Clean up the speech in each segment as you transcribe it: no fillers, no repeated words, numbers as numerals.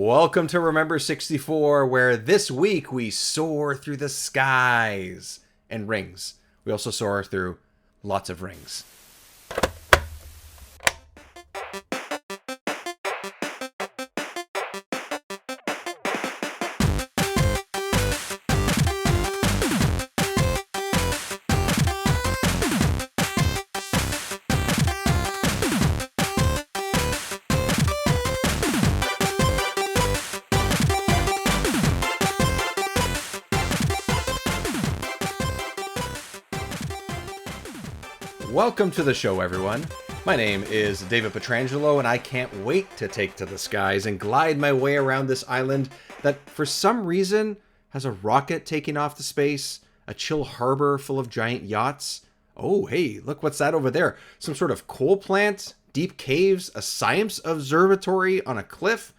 Welcome to Remember 64, where this week we soar through the skies and rings. We also soar through lots of rings. Welcome to the show, everyone. My name is David Petrangelo, and I can't wait to take to the skies and glide my way around this island that, for some reason, has a rocket taking off to space, a chill harbor full of giant yachts. Oh, hey, look, what's that over there? Some sort of coal plant, deep caves, a science observatory on a cliff?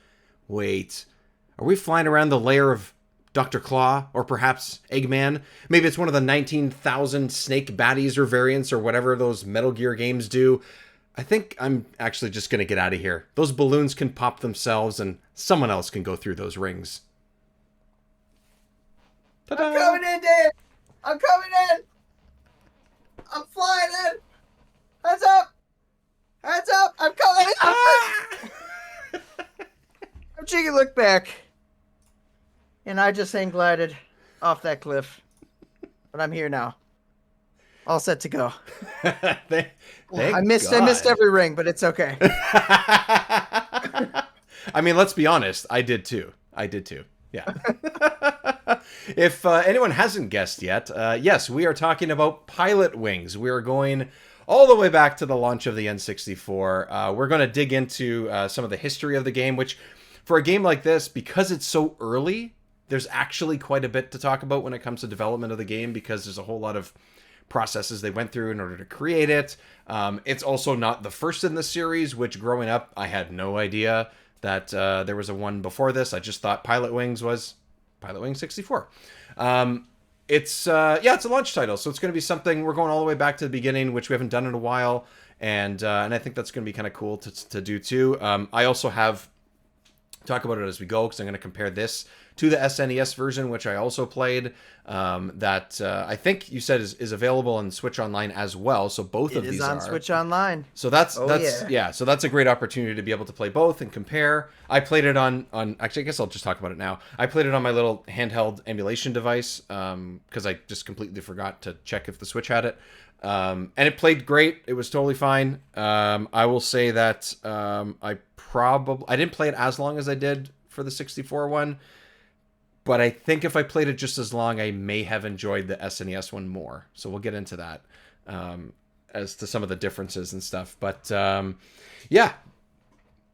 Wait, are we flying around the lair of Dr. Claw, or perhaps Eggman? Maybe it's one of the 19,000 snake baddies or variants or whatever those Metal Gear games do. I think I'm actually just going to get out of here. Those balloons can pop themselves and someone else can go through those rings. Ta-da! I'm coming in, Dave! I'm coming in! I'm flying in! Heads up! Heads up! I'm coming in! I'm taking a look back. And I just hang glided off that cliff. But I'm here now. All set to go. I missed every ring, but it's okay. I mean, let's be honest. I did too. Yeah. If anyone hasn't guessed yet, yes, we are talking about Pilot Wings. We are going all the way back to the launch of the N64. We're going to dig into some of the history of the game, which for a game like this, because it's so early, there's actually quite a bit to talk about when it comes to development of the game, because there's a whole lot of processes they went through in order to create it. It's also not the first in the series, which growing up, I had no idea that there was a one before this. I just thought Pilot Wings was Pilot Wings 64. It's a launch title, so it's going to be something, we're going all the way back to the beginning, which we haven't done in a while, and I think that's going to be kind of cool to do too. I also have talk about it as we go, because I'm going to compare this to the SNES version, which I also played, that I think you said is available on Switch Online as well. So both of these are. It is on Switch Online. So that's so that's a great opportunity to be able to play both and compare. I played it on actually, I guess I'll just talk about it now. I played it on my little handheld emulation device, because I just completely forgot to check if the Switch had it. And it played great. It was totally fine. I will say that I didn't play it as long as I did for the 64 one, but I think if I played it just as long, I may have enjoyed the SNES one more. So we'll get into that as to some of the differences and stuff. But yeah,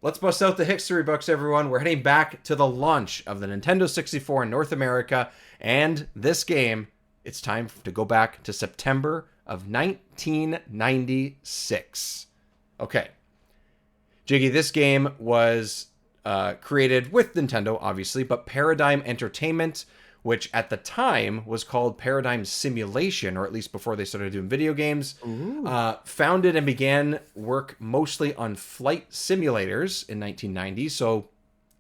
let's bust out the history books, everyone. We're heading back to the launch of the Nintendo 64 in North America, and this game, it's time to go back to September of 1996. Okay. Jiggy, this game was created with Nintendo, obviously, but Paradigm Entertainment, which at the time was called Paradigm Simulation, or at least before they started doing video games, founded and began work mostly on flight simulators in 1990. So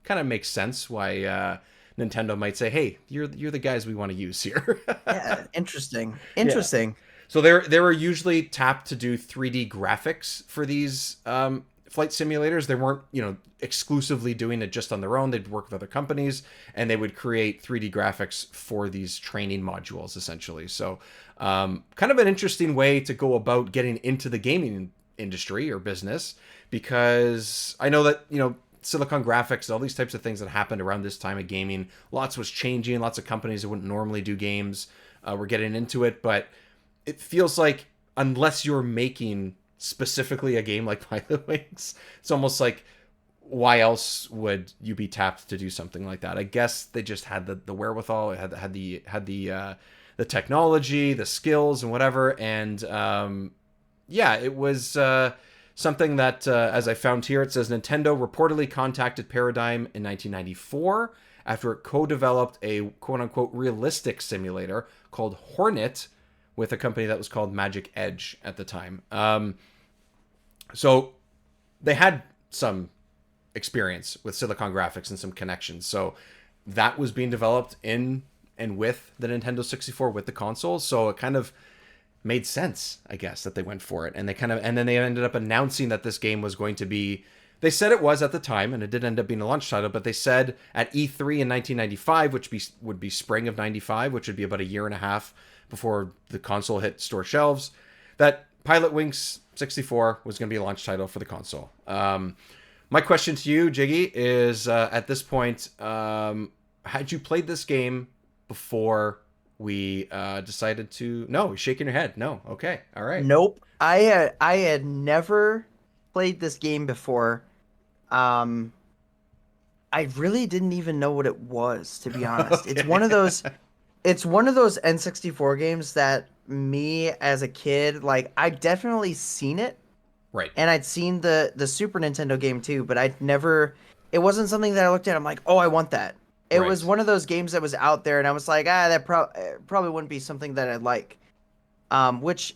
kind of makes sense why Nintendo might say, hey, you're the guys we want to use here. Yeah, interesting. Yeah. So they were usually tapped to do 3D graphics for these flight simulators. They weren't, exclusively doing it just on their own. They'd work with other companies, and they would create 3D graphics for these training modules, essentially. So kind of an interesting way to go about getting into the gaming industry or business, because I know that, Silicon Graphics and all these types of things that happened around this time of gaming, lots was changing. Lots of companies that wouldn't normally do games were getting into it, but it feels like unless you're making specifically a game like Pilot Wings, it's almost like, why else would you be tapped to do something like that? I guess they just had the wherewithal, had the technology, the skills, and whatever. And it was something that, as I found here, it says Nintendo reportedly contacted Paradigm in 1994 after it co-developed a quote-unquote realistic simulator called Hornet with a company that was called Magic Edge at the time. So they had some experience with Silicon Graphics and some connections. So that was being developed in and with the Nintendo 64 with the console. So it kind of made sense, I guess, that they went for it. And then they ended up announcing that this game was going to be, they said it was at the time, and it did end up being a launch title, but they said at E3 in 1995, which would be spring of 95, which would be about a year and a half before the console hit store shelves, that Pilot Wings 64 was going to be a launch title for the console. My question to you, Jiggy, is at this point, had you played this game before we decided to... No, you're shaking your head. No. Okay. All right. Nope. I had never played this game before. I really didn't even know what it was, to be honest. Okay. It's one of those N64 games that me as a kid, like I'd definitely seen it. Right. And I'd seen the Super Nintendo game too, but I'd never, it wasn't something that I looked at. I'm like, oh, I want that. It Right. was one of those games that was out there, and I was like, that probably wouldn't be something that I'd like. Which,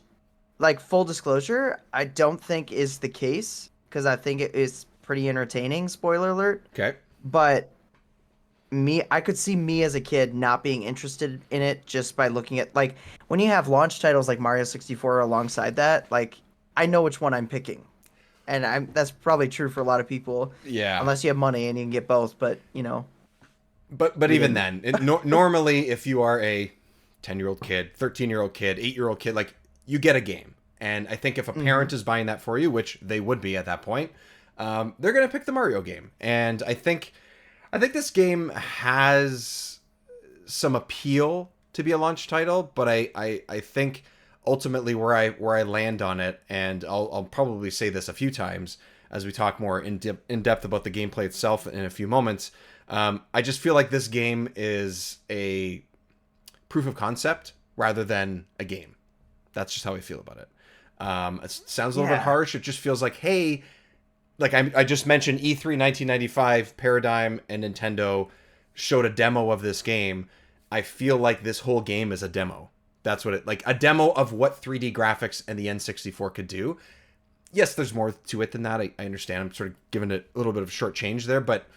like, full disclosure, I don't think is the case, because I think it is pretty entertaining, spoiler alert. Okay. But I could see me as a kid not being interested in it just by looking at, like, when you have launch titles like Mario 64 alongside that, like, I know which one I'm picking. And that's probably true for a lot of people. Yeah. Unless you have money and you can get both, but, you know. But even then, normally if you are a 10-year-old kid, 13-year-old kid, 8-year-old kid, like, you get a game. And I think if a parent is buying that for you, which they would be at that point, they're going to pick the Mario game. And I think this game has some appeal to be a launch title, but I think ultimately where I land on it, and I'll probably say this a few times as we talk more in depth about the gameplay itself in a few moments. I just feel like this game is a proof of concept rather than a game. That's just how I feel about it. It sounds a little bit harsh. It just feels like, hey, like I just mentioned E3 1995, Paradigm and Nintendo showed a demo of this game. I feel like this whole game is a demo. That's what like a demo of what 3D graphics and the N64 could do. Yes, there's more to it than that. I understand. I'm sort of giving it a little bit of a short change there, but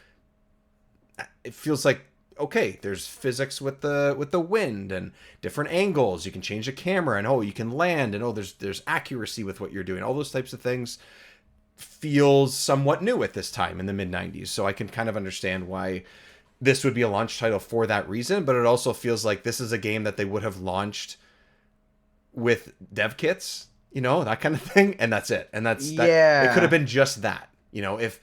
it feels like, okay, there's physics with the wind and different angles. You can change the camera, and you can land, and there's accuracy with what you're doing. All those types of things feels somewhat new at this time in the mid 90s. So I can kind of understand why this would be a launch title for that reason, but it also feels like this is a game that they would have launched with dev kits, that kind of thing, and that's it. And that it could have been just that. If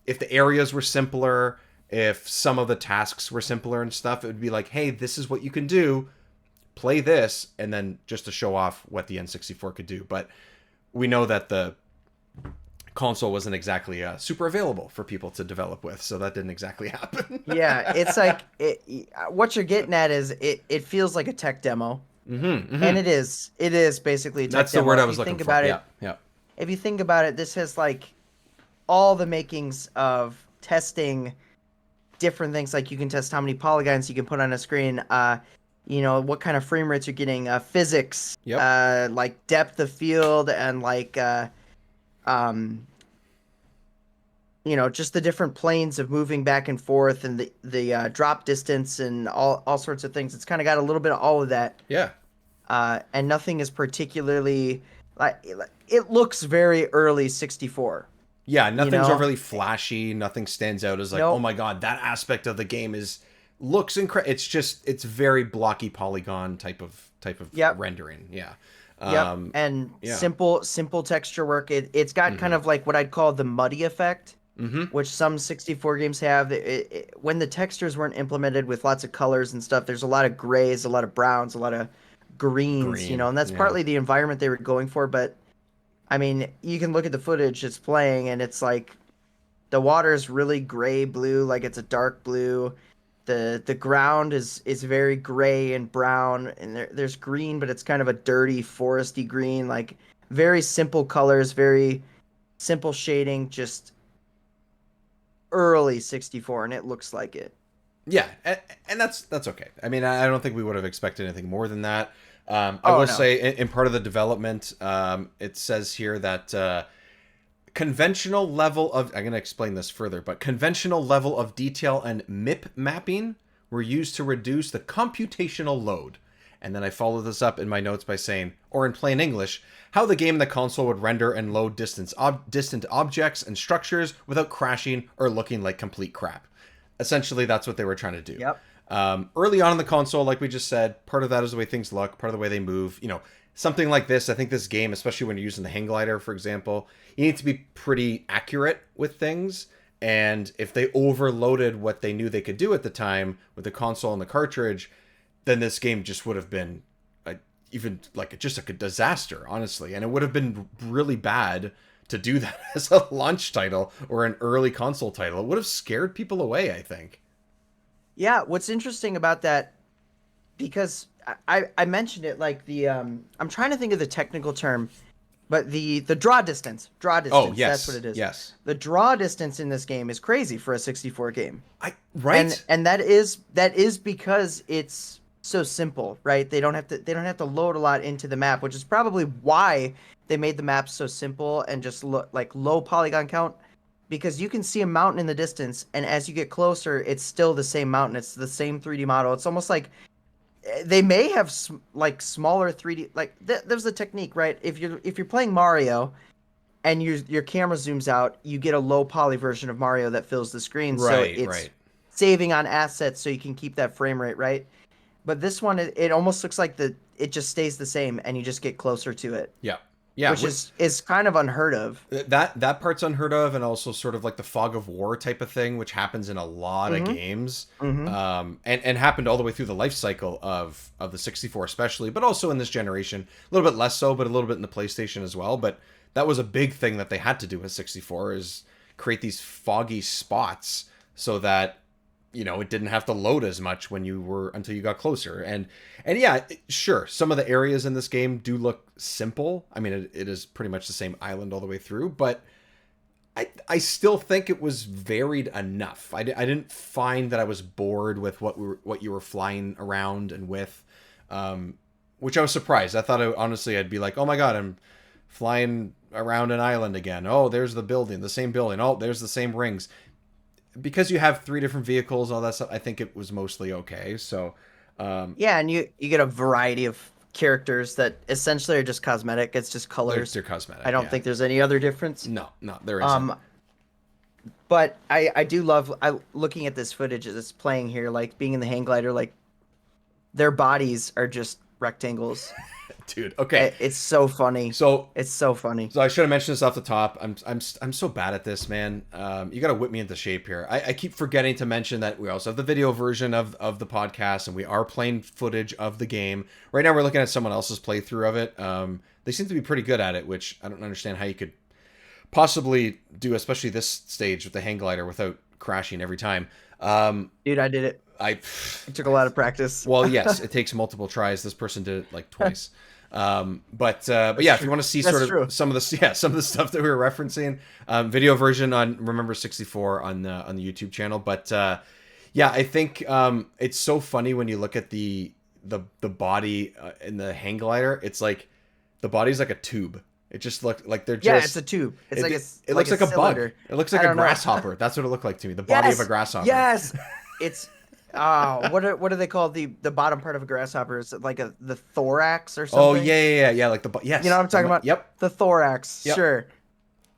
the areas were simpler, if some of the tasks were simpler and stuff, it would be like, hey, this is what you can do, play this, and then just to show off what the N64 could do. But we know that the console wasn't exactly super available for people to develop with, so that didn't exactly happen. Yeah, it's like what you're getting at is it feels like a tech demo, and it is basically a tech That's demo. the word I was looking for. Yeah. If you think about it, this has like all the makings of testing different things. Like you can test how many polygons you can put on a screen, what kind of frame rates you're getting, physics, like depth of field, and like just the different planes of moving back and forth, and the drop distance, and all sorts of things. It's kind of got a little bit of all of that. Yeah. And nothing is particularly it looks very early 64. Yeah, nothing's overly flashy. Nothing stands out as like, Nope. Oh my god, that aspect of the game looks incredible. It's very blocky polygon type of rendering. Yeah. And simple texture work. It's got kind of like what I'd call the muddy effect, which some 64 games have. When the textures weren't implemented with lots of colors and stuff, there's a lot of grays, a lot of browns, a lot of greens, and that's partly the environment they were going for. But I mean, you can look at the footage it's playing, and it's like the water is really gray blue, like it's a dark blue. The ground is very gray and brown, and there's green, but it's kind of a dirty foresty green, like very simple colors, very simple shading, just early 64, and it looks like it. Yeah, and that's okay. I mean, I don't think we would have expected anything more than that. I will say, in part of the development, it says here that conventional level of, I'm going to explain this further, but conventional level of detail and MIP mapping were used to reduce the computational load. And then I follow this up in my notes by saying, or in plain English, how the game and the console would render and load distant objects and structures without crashing or looking like complete crap. Essentially, that's what they were trying to do. Yep. Early on in the console, like we just said, part of that is the way things look, part of the way they move. You know, something like this, I think this game, especially when you're using the hang glider, for example, you need to be pretty accurate with things. And if they overloaded what they knew they could do at the time with the console and the cartridge, then this game just would have been just like a disaster, honestly. And it would have been really bad to do that as a launch title or an early console title. It would have scared people away, I think. Yeah, what's interesting about that, because I mentioned it, like I'm trying to think of the technical term, but the draw distance. Oh, yes. That's what it is. Yes. The draw distance in this game is crazy for a 64 game. Right? And that is because it's so simple, right? They don't have to load a lot into the map, which is probably why they made the map so simple and just like low polygon count, because you can see a mountain in the distance, and as you get closer, it's still the same mountain. It's the same 3D model. It's almost like they may have like smaller 3D. Like there's a technique, right? If you're playing Mario, and your camera zooms out, you get a low poly version of Mario that fills the screen. Right, so it's saving on assets, so you can keep that frame rate, right? But this one, it almost looks like it just stays the same, and you just get closer to it. Yeah. Yeah, which is kind of unheard of. That part's unheard of, and also sort of like the fog of war type of thing, which happens in a lot of games, and happened all the way through the life cycle of the 64 especially, but also in this generation, a little bit less so, but a little bit in the PlayStation as well. But that was a big thing that they had to do with 64, is create these foggy spots so that, you know, it didn't have to load as much until you got closer. And yeah, sure, some of the areas in this game do look simple. I mean, it is pretty much the same island all the way through, but I still think it was varied enough. I didn't find that I was bored with what you were flying around and with, which I was surprised. I thought honestly I'd be like, oh my god, I'm flying around an island again. Oh, there's the same building. Oh, there's the same rings. Because you have 3 different vehicles, all that stuff, I think it was mostly okay. So, yeah, and you get a variety of characters that essentially are just cosmetic. It's just colors. They're cosmetic. I don't think there's any other difference. No, there isn't. But I do love looking at this footage as it's playing here, like being in the hang glider, like their bodies are just rectangles. Dude, okay. It's so funny. It's so funny. So I should have mentioned this off the top. I'm so bad at this, man. You got to whip me into shape here. I keep forgetting to mention that we also have the video version of the podcast, and we are playing footage of the game. Right now we're looking at someone else's playthrough of it. They seem to be pretty good at it, which I don't understand how you could possibly do, especially this stage with the hang glider, without crashing every time. Dude, I did it. It took a lot of practice. Well, yes, it takes multiple tries. This person did it like twice. But yeah, if you want to see sort of some of the stuff that we were referencing, video version on Remember 64 on the YouTube channel. But yeah, I think it's so funny when you look at the body in the hang glider. It's like the body's like a tube. It just looked like they're just it's a tube. It looks like a bug. It looks like a grasshopper. That's what it looked like to me. The body of a grasshopper. Yes, it's. What do they call the bottom part of a grasshopper? Is it like the thorax or something? Oh yeah, like yes. You know what I'm talking about? Yep. The thorax. Yep. Sure.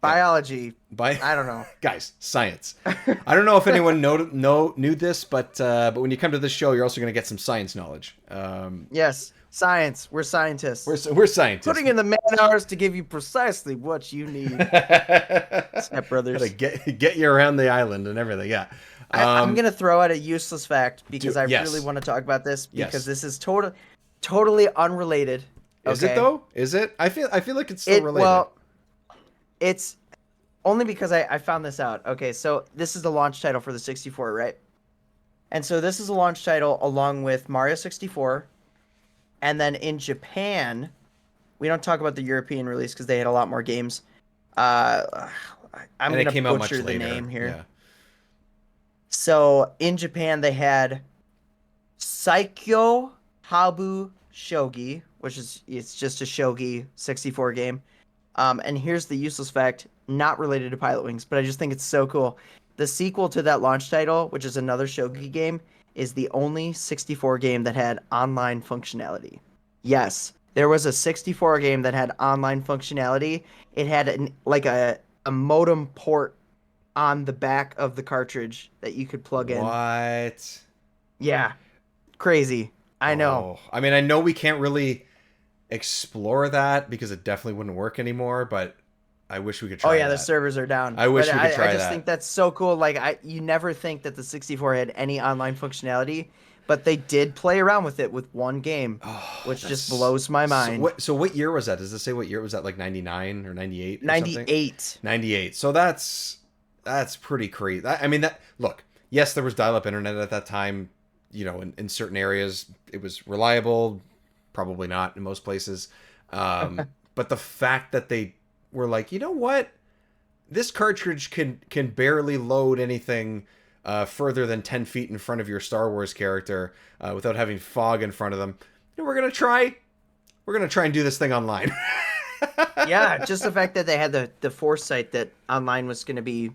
Biology. I don't know. Guys, science. I don't know if anyone knew this, but when you come to this show, you're also going to get some science knowledge. Yes, science. We're scientists. We're scientists. Putting in the man hours to give you precisely what you need. Step Brothers. Gotta get you around the island and everything. Yeah. I'm gonna throw out a useless fact because I really want to talk about this because this is totally unrelated. Okay? Is it though? Is it? I feel like it's still related. Well, it's only because I found this out. Okay, so this is the launch title for the 64, right? And so this is a launch title along with Mario 64, and then in Japan, we don't talk about the European release because they had a lot more games. I'm gonna butcher the name here. Yeah. So in Japan they had Saikyo Habu Shogi, it's just a shogi 64 game. And here's the useless fact: not related to Pilot Wings, but I just think it's so cool. The sequel to that launch title, which is another Shogi game, is the only 64 game that had online functionality. Yes, there was a 64 game that had online functionality. It had a modem port on the back of the cartridge that you could plug in. What? Yeah, crazy. I know. Oh, I mean, I know we can't really explore that because it definitely wouldn't work anymore, but I wish we could Oh try yeah, the that. servers are down. I But wish we could I try just think that. that's so cool. Like you never think that the 64 had any online functionality, but they did play around with it with one game, Oh, which just that's blows my so. mind. What year was that? Does it say what year was that? Like 99 or 98 or something? 98. 98. So that's pretty crazy. I mean, that look. Yes, there was dial-up internet at that time. You know, in certain areas, it was reliable. Probably not in most places. But the fact that they were like, you know what, this cartridge can barely load anything further than 10 feet in front of your Star Wars character without having fog in front of them. You know, we're gonna try and do this thing online. Yeah, just the fact that they had the foresight that online was going to be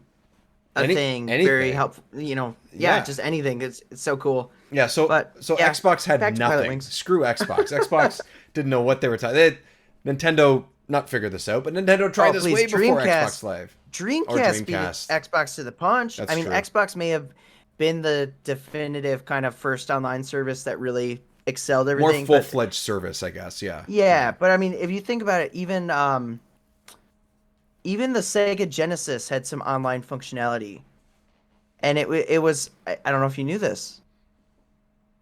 a thing, very Anything. helpful. You know, yeah, Yeah. just anything. It's so cool. Yeah, But so yeah, Xbox had back to Pilot nothing. Wings. Screw Xbox. Xbox didn't know what they were talking. Nintendo not figured this out, but Nintendo tried Oh this please, way before Dreamcast. Xbox Live or Dreamcast beat Dreamcast. Xbox to the punch. That's I mean, true. Xbox may have been the definitive kind of first online service that really excelled More everything. But full-fledged service, I guess. Yeah. yeah, but I mean, if you think about it, even the Sega Genesis had some online functionality, and it was I don't know if you knew this,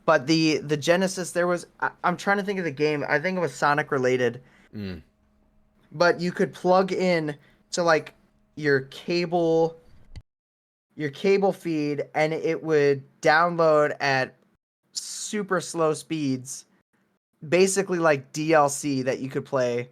but the Genesis there was I'm trying to think of the game. I think it was Sonic related, Mm. but you could plug in to like your cable your cable feed and it would download at super slow speeds, basically like DLC that you could play.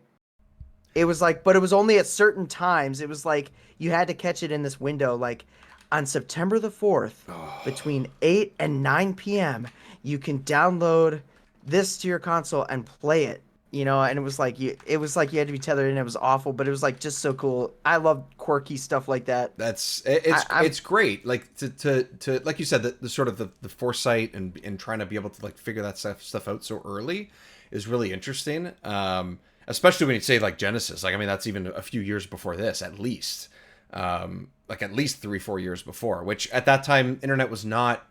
It was like, but it was only at certain times. It was like you had to catch it in this window, like on September the 4th, Oh, between 8 and 9 p.m., you can download this to your console and play it. You know, and it was like you had to be tethered in. It was awful, but it was like just so cool. I love quirky stuff like that. I'm it's great. Like to like you said, the sort of the foresight and trying to be able to like figure that stuff out so early is really interesting. Especially when you say like Genesis. Like I mean, that's even a few years before this, at least. Like at least 3-4 years before, which at that time internet was not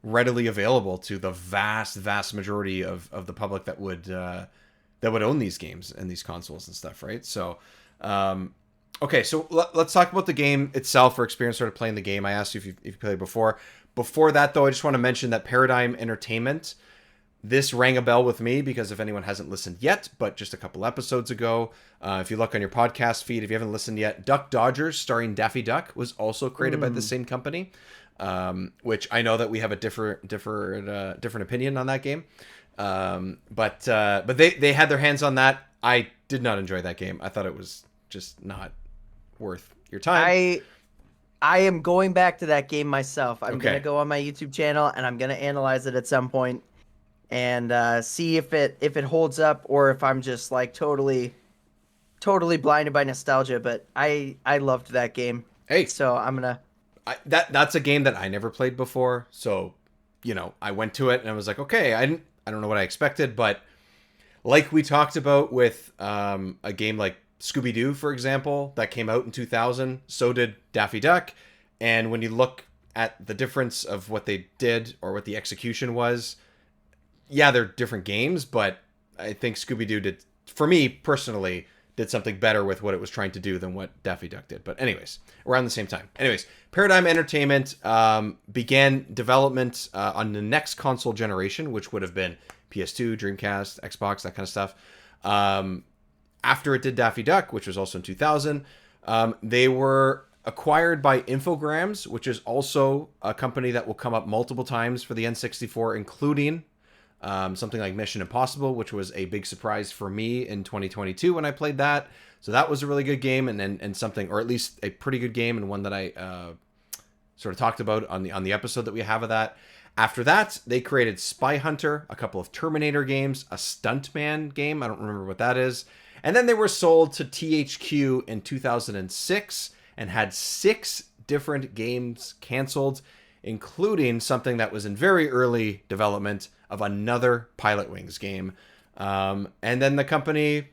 readily available to the vast majority of the public that would own these games and these consoles and stuff, right? So, okay, so let's talk about the game itself or experience sort of playing the game. I asked you if you played before. Before that, though, I just want to mention that Paradigm Entertainment, this rang a bell with me because if anyone hasn't listened yet, but just a couple episodes ago, if you look on your podcast feed, if you haven't listened yet, Duck Dodgers starring Daffy Duck was also created by the same company, which I know that we have a different opinion on that game. But they had their hands on that. I did not enjoy that game. I thought it was just not worth your time. I am going back to that game myself. I'm Okay. gonna go on my YouTube channel and I'm gonna analyze it at some point and see if it holds up or if I'm just like totally blinded by nostalgia. But I loved that game, Hey, so I'm gonna. that's a game that I never played before. So, you know, I went to it and I was like, okay, I don't know what I expected, but like we talked about with a game like Scooby Doo, for example, that came out in 2000. So did Daffy Duck, and when you look at the difference of what they did or what the execution was, yeah, they're different games, but I think Scooby Doo did, for me personally, did something better with what it was trying to do than what Daffy Duck did. But anyways, around the same time. Anyways, Paradigm Entertainment began development on the next console generation, which would have been PS2, Dreamcast, Xbox, that kind of stuff. After it did Daffy Duck, which was also in 2000, they were acquired by Infogrames, which is also a company that will come up multiple times for the N64, including something like Mission Impossible, which was a big surprise for me in 2022 when I played that. So that was a really good game and something, or at least a pretty good game, and one that I sort of talked about on the episode that we have of that. After that, they created Spy Hunter, a couple of Terminator games, a Stuntman game. I don't remember what that is. And then they were sold to THQ in 2006. and had 6 different games canceled, including something that was in very early development of another Pilot Wings game. And then the company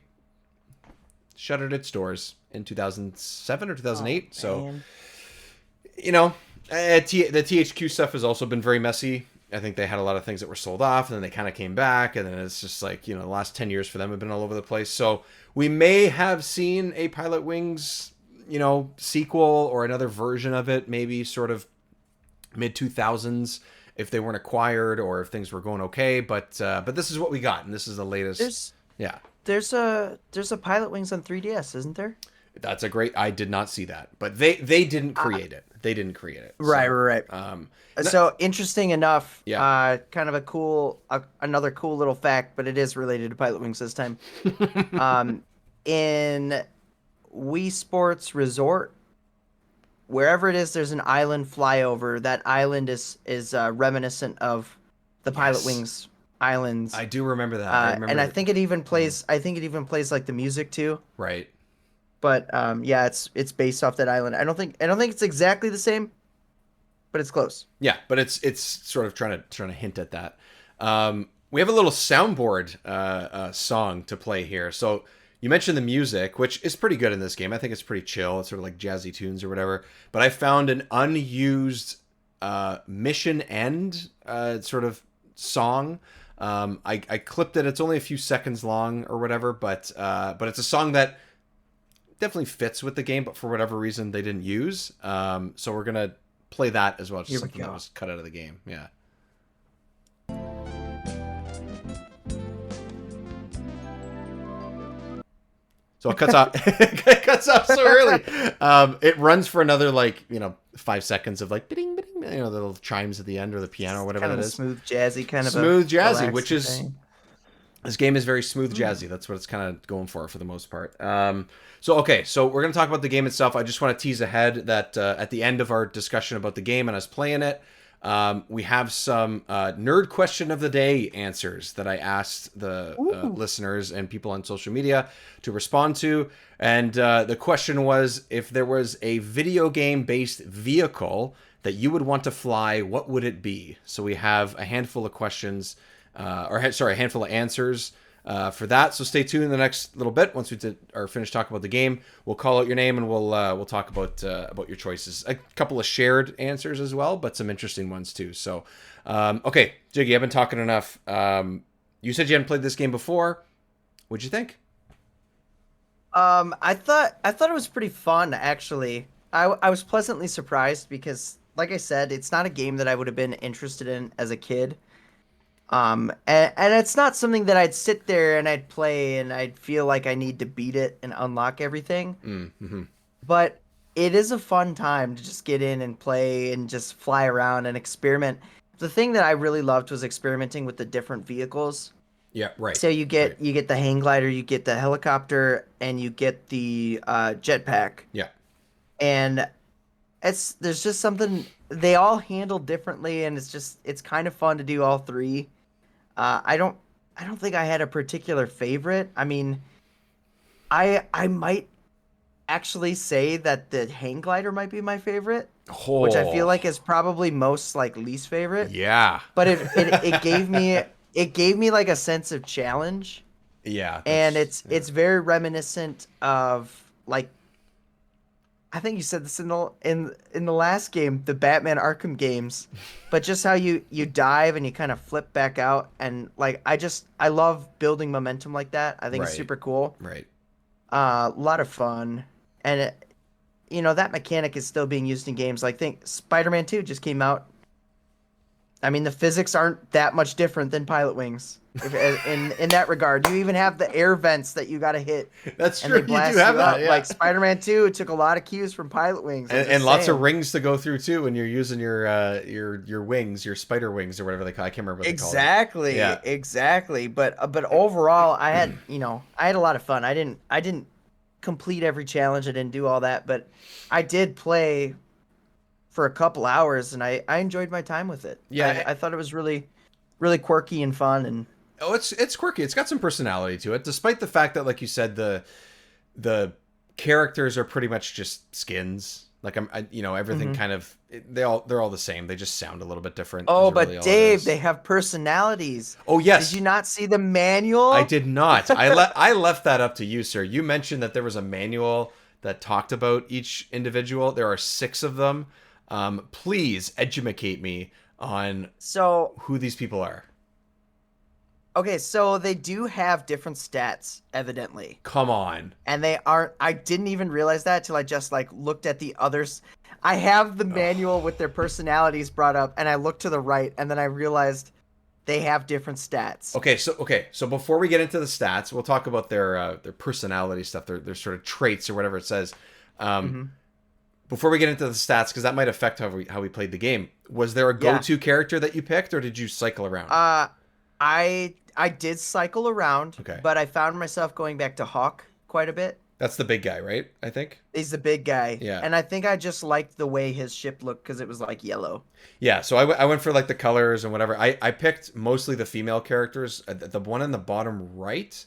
shuttered its doors in 2007 or 2008. So, you know, the THQ stuff has also been very messy. I think they had a lot of things that were sold off, and then they kind of came back, and then it's just like, you know, the last 10 years for them have been all over the place. So we may have seen a Pilot Wings, you know, sequel or another version of it, maybe sort of mid-2000s, if they weren't acquired or if things were going okay. But this is what we got, and this is the latest. There's a Pilot Wings on 3DS, isn't there? That's a great. I did not see that, but they didn't create it. They didn't create it. Right. So interesting enough. Yeah. Kind of another cool little fact, but it is related to Pilot Wings this time. In Wii Sports Resort, wherever it is, there's an island flyover. That island is reminiscent of the Pilot Wings islands. I do remember that. And I think it even plays. I think it even plays like the music too. Right. But yeah, it's based off that island. I don't think it's exactly the same, but it's close. Yeah, but it's sort of trying to hint at that. We have a little soundboard song to play here. So you mentioned the music, which is pretty good in this game. I think it's pretty chill. It's sort of like jazzy tunes or whatever. But I found an unused mission end sort of song. I clipped it. It's only a few seconds long or whatever, but it's a song that definitely fits with the game, but for whatever reason they didn't use. So we're gonna play that as well. Just something that was cut out of the game. Yeah. So it cuts off. It cuts off so early. It runs for another 5 seconds of like ding, ding, the little chimes at the end or the piano or whatever that is. Smooth jazzy kind of smooth jazzy, which is thing. This game is very smooth jazzy. That's what it's kind of going for the most part. So we're going to talk about the game itself. I just want to tease ahead that at the end of our discussion about the game and us playing it, we have some nerd question of the day answers that I asked the listeners and people on social media to respond to. And the question was, if there was a video game based vehicle that you would want to fly, what would it be? So we have a handful of questions, a handful of answers for that. So stay tuned in the next little bit. Once we are finished talking about the game, we'll call out your name and we'll talk about your choices. A couple of shared answers as well, but some interesting ones too. So, okay, Jiggy, I've been talking enough. You said you hadn't played this game before. What'd you think? I thought it was pretty fun, actually. I was pleasantly surprised because, like I said, it's not a game that I would have been interested in as a kid. And it's not something that I'd sit there and I'd play and I'd feel like I need to beat it and unlock everything. Mm-hmm. But it is a fun time to just get in and play and just fly around and experiment. The thing that I really loved was experimenting with the different vehicles. Yeah, right. So you get the hang glider, you get the helicopter, and you get the jetpack. Yeah. And there's just something, they all handle differently, and it's kind of fun to do all three. I don't think I had a particular favorite. I mean, I might actually say that the hang glider might be my favorite, which I feel like is probably most least favorite. Yeah. But it gave me like a sense of challenge. Yeah. And it's very reminiscent of I think you said this in the last game, the Batman Arkham games, but just how you dive and you kind of flip back out, and I love building momentum like that. I think it's super cool. Right. A lot of fun, and that mechanic is still being used in games. I think Spider-Man 2 just came out. I mean, the physics aren't that much different than Pilot Wings in that regard. You even have the air vents that you got to hit. That's true. You do have that. Yeah. Like Spider-Man 2 took a lot of cues from Pilot Wings. And lots of rings to go through too when you're using your wings, your spider wings or whatever they call it. I can't remember what they call it. Yeah. Exactly. But overall, I had a lot of fun. I didn't complete every challenge. I didn't do all that, but I did play for a couple hours, and I enjoyed my time with it. Yeah, I thought it was really, really quirky and fun. And it's quirky. It's got some personality to it, despite the fact that, like you said, the characters are pretty much just skins. Like everything Hmm. kind of they're all the same. They just sound a little bit different. Is Oh, really but all it Dave, is. they have personalities. Oh Did you yes, not see the I manual? did not. I left that up to you, sir. You mentioned that there was a manual that talked about each individual. There are 6 of them. Please educate me on So, who these people are. okay, so they do have different stats, evidently. Come on. And they aren't, I didn't even realize that till I just like looked at the others. I have the manual with their personalities brought up, and I looked to the right, and then I realized they have different stats. So before we get into the stats, we'll talk about their personality stuff, their sort of traits or whatever it says. Um, Hmm. Before we get into the stats, because that might affect how we played the game. Was there a Yeah. go-to character that you picked, or did you cycle around? Uh, I did cycle around, Okay, but I found myself going back to Hawk quite a bit. that's the big guy, right? I think. He's the big guy, Yeah, and I think I just liked the way his ship looked because it was like yellow. yeah. So I went for like the colors and whatever. I picked mostly the female characters. The one in the bottom right,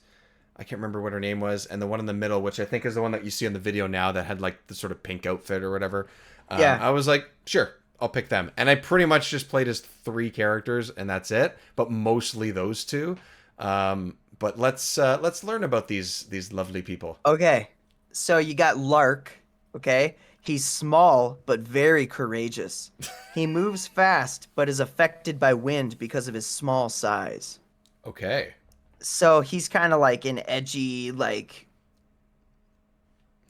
I can't remember what her name was, and the one in the middle, which I think is the one that you see in the video now, that had like the sort of pink outfit or whatever. Yeah. I was like, sure, I'll pick them, and I pretty much just played as 3 characters, and that's it. But mostly those 2. But let's learn about these lovely people. Okay. So you got Lark, okay? He's small but very courageous. He moves fast but is affected by wind because of his small size. Okay, So he's kind of like an edgy, like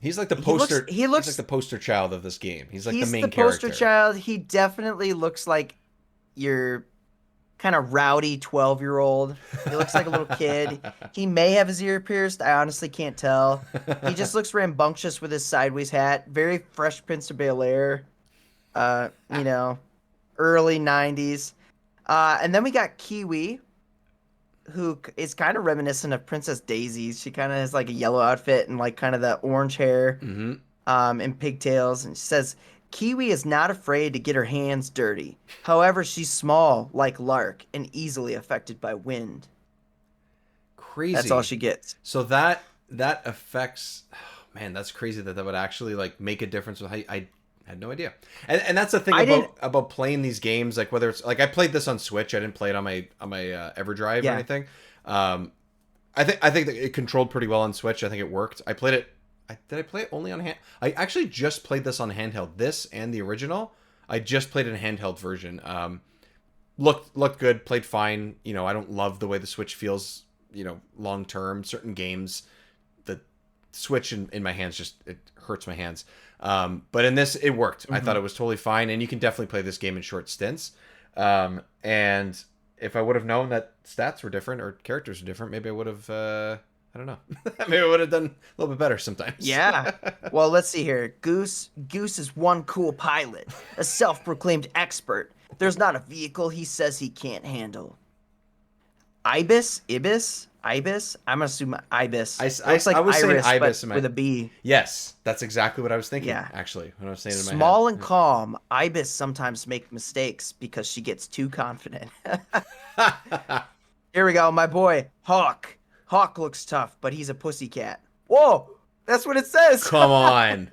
he's like the he looks poster. he He's like looks the poster child of this game. He's like the he's the main poster character. child. He definitely looks like your kind of rowdy 12-year-old. He looks like a little kid. He may have his ear pierced. I honestly can't tell. He just looks rambunctious with his sideways hat. Very Fresh Prince of Bel-Air. You know, early 90s. And then we got Kiwi, who is kind of reminiscent of Princess Daisy. She kind of has like a yellow outfit and like kind of the orange hair, Hmm. and pigtails. And she says, Kiwi is not afraid to get her hands dirty. However, she's small, like Lark, and easily affected by wind. That's all Crazy. she gets. So that affects. Oh, man, that's crazy that would actually like make a difference with how I had no idea. And that's the thing I didn't. about playing these games, like whether it's like I played this on Switch. I didn't play it on my EverDrive or Yeah. anything. Um, I think that it controlled pretty well on Switch. I think it worked. I played it. Did I play it only on hand? I actually just played this on handheld. This and the original. I just played in a handheld version. Looked good. Played fine. I don't love the way the Switch feels. Long term. Certain games, the Switch in my hands just it hurts my hands. But in this, it worked. I thought Hmm. it was totally fine, and you can definitely play this game in short stints. And if I would have known that stats were different or characters were different, maybe I would have. I don't know. Maybe I would have done a little bit better sometimes. Yeah. Well, let's see here. Goose is one cool pilot, a self-proclaimed expert. There's not a vehicle he says he can't handle. Ibis. I'm assuming Ibis. It looks like I was saying Iris, ibis but in my. with a B. Yes, that's exactly what I was thinking. Yeah. Actually, when I was saying it in my Small and head. calm, Ibis sometimes make mistakes because she gets too confident. Here we go, my boy, Hawk. Hawk looks tough, but he's a pussycat. Whoa, that's what it says. Come on.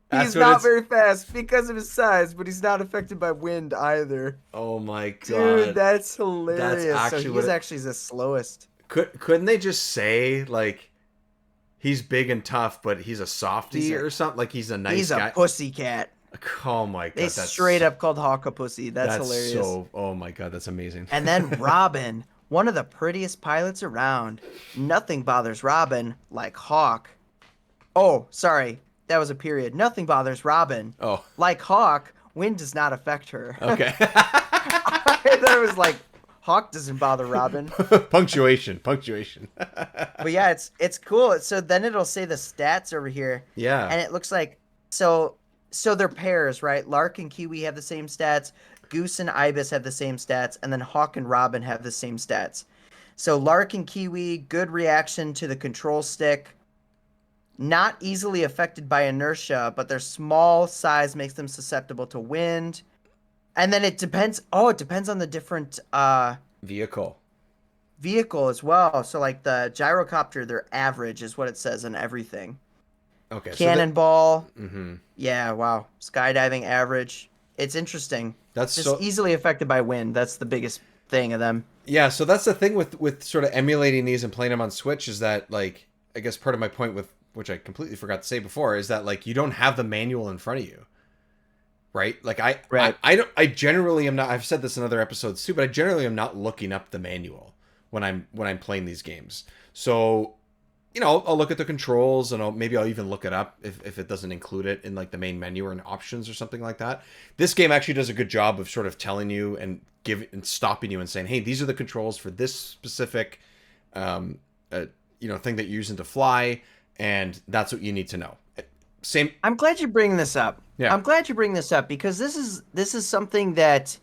That's He's what not it's. very fast because of his size, but he's not affected by wind either. Oh my Dude, god. that's hilarious. actually So what he's it- actually the slowest. Couldn't they just say like he's big and tough, but he's a softie He's a- or something? Like he's a nice He's guy. a pussycat. Oh my god. They That's straight up called Hawk a pussy. That's That's hilarious. so. Oh my god. That's amazing. And then Robin, one of the prettiest pilots around. Nothing bothers Robin like Hawk. Oh, sorry. That was a period. Nothing bothers Robin. Oh. Like Hawk, wind does not affect her. Okay. I thought it was like Hawk doesn't bother Robin. Punctuation. But yeah, it's cool. So then it'll say the stats over here. Yeah. And it looks like so they're pairs, right? Lark and Kiwi have the same stats. Goose and Ibis have the same stats, and then Hawk and Robin have the same stats. So Lark and Kiwi, good reaction to the control stick. Not easily affected by inertia, but their small size makes them susceptible to wind. And then it depends. Oh, it depends on the different Vehicle. vehicle as well. So like the gyrocopter, their average is what it says in everything. Okay, so that Cannonball. hmm Yeah, wow. Skydiving average. It's interesting. that's Just so easily affected by wind. That's the biggest thing of them. yeah. So that's the thing with sort of emulating these and playing them on Switch is that like I guess part of my point with which I completely forgot to say before is that like you don't have the manual in front of you, right? Like Right. I don't I generally am not. I've said this in other episodes too, but I generally am not looking up the manual when I'm playing these games. So you know, I'll look at the controls and maybe I'll even look it up if it doesn't include it in like the main menu or in options or something like that. This game actually does a good job of sort of telling you and stopping you and saying, hey, these are the controls for this specific, um, uh, thing that you're using to fly, and that's what you need to know. Same, I'm glad you bring this up. yeah, I'm glad you bring this up because this is something that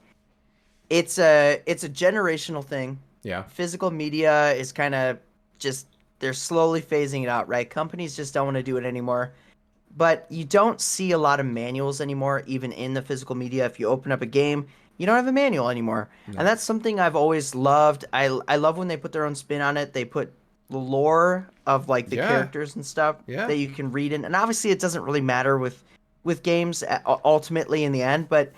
it's a generational thing. yeah, Physical media is kind of just they're slowly phasing it out, right? Companies just don't want to do it anymore. But you don't see a lot of manuals anymore, even in the physical media. If you open up a game, you don't have a manual anymore. And no, that's something I've always loved. I love when they put their own spin on it. They put the lore of like the yeah, characters and stuff yeah. that you can read in. And obviously it doesn't really matter with games ultimately in the end, but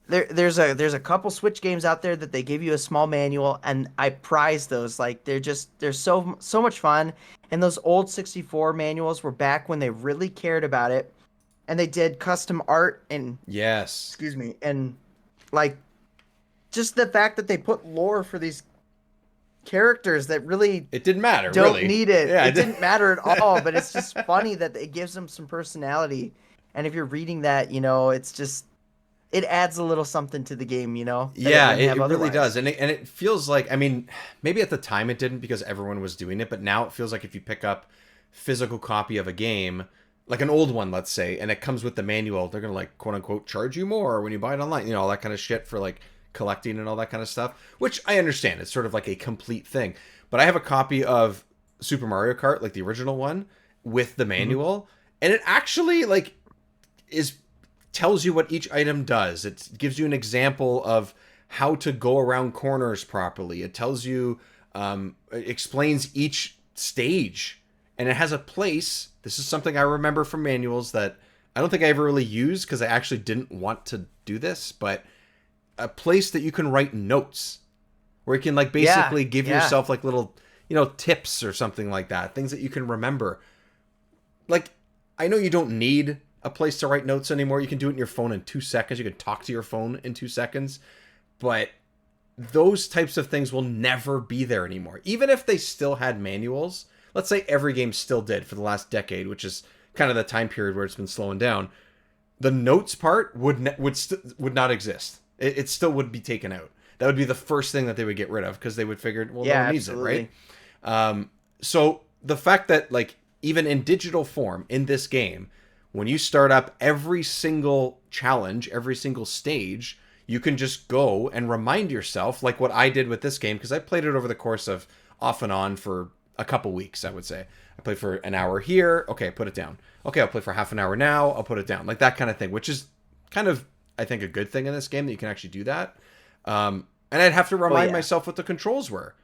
there's a couple Switch games out there that they give you a small manual, and I prize those. Like they're so much fun. And those old 64 manuals were back when they really cared about it, and they did custom art and Yes, excuse me, and like just the fact that they put lore for these characters that really it didn't matter don't really. need it. Yeah, It didn't matter at all, but it's just funny that it gives them some personality. And if you're reading that, it's just it adds a little something to the game, that it Yeah, wouldn't have it really does, otherwise. and it feels like I mean, maybe at the time it didn't because everyone was doing it, but now it feels like if you pick up physical copy of a game, like an old one, let's say, and it comes with the manual, they're gonna like quote unquote charge you more when you buy it online, all that kind of shit for like collecting and all that kind of stuff, which I understand. It's sort of like a complete thing, but I have a copy of Super Mario Kart, like the original one, with the Mhm. manual, and it actually like is tells you what each item does. It gives you an example of how to go around corners properly. It tells you, it explains each stage, and it has a place. This is something I remember from manuals that I don't think I ever really used because I actually didn't want to do this, but a place that you can write notes where you can like Yeah, basically give yeah. yourself like little, tips or something like that, things that you can remember. Like, I know you don't need a place to write notes anymore. You can do it in your phone in 2 seconds. You can talk to your phone in 2 seconds. But those types of things will never be there anymore. Even if they still had manuals, let's say every game still did for the last decade, which is kind of the time period where it's been slowing down. The notes part would not exist. It still would be taken out. That would be the first thing that they would get rid of because they would figure, well, no Yeah, one needs it, right? absolutely. So the fact that like even in digital form in this game, when you start up every single challenge, every single stage, you can just go and remind yourself, like what I did with this game, because I played it over the course of off and on for a couple weeks, I would say. I played for an hour here. Okay, put it down. Okay, I'll play for half an hour now. I'll put it down. Like that kind of thing, which is kind of, I think, a good thing in this game that you can actually do that. And I'd have to Oh remind yeah. myself what the controls were.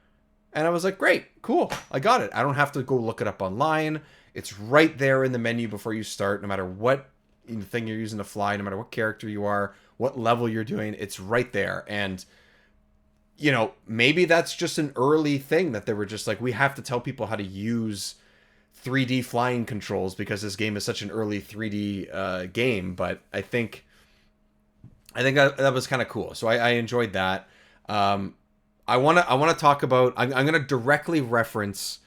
And I was like, great, cool, I got it. I don't have to go look it up online. It's right there in the menu before you start, no matter what thing you're using to fly, no matter what character you are, what level you're doing, it's right there. And, maybe that's just an early thing that they were just like, we have to tell people how to use 3D flying controls because this game is such an early 3D game. But I think that was kind of cool. So I enjoyed that. I wanna talk about. I'm gonna directly reference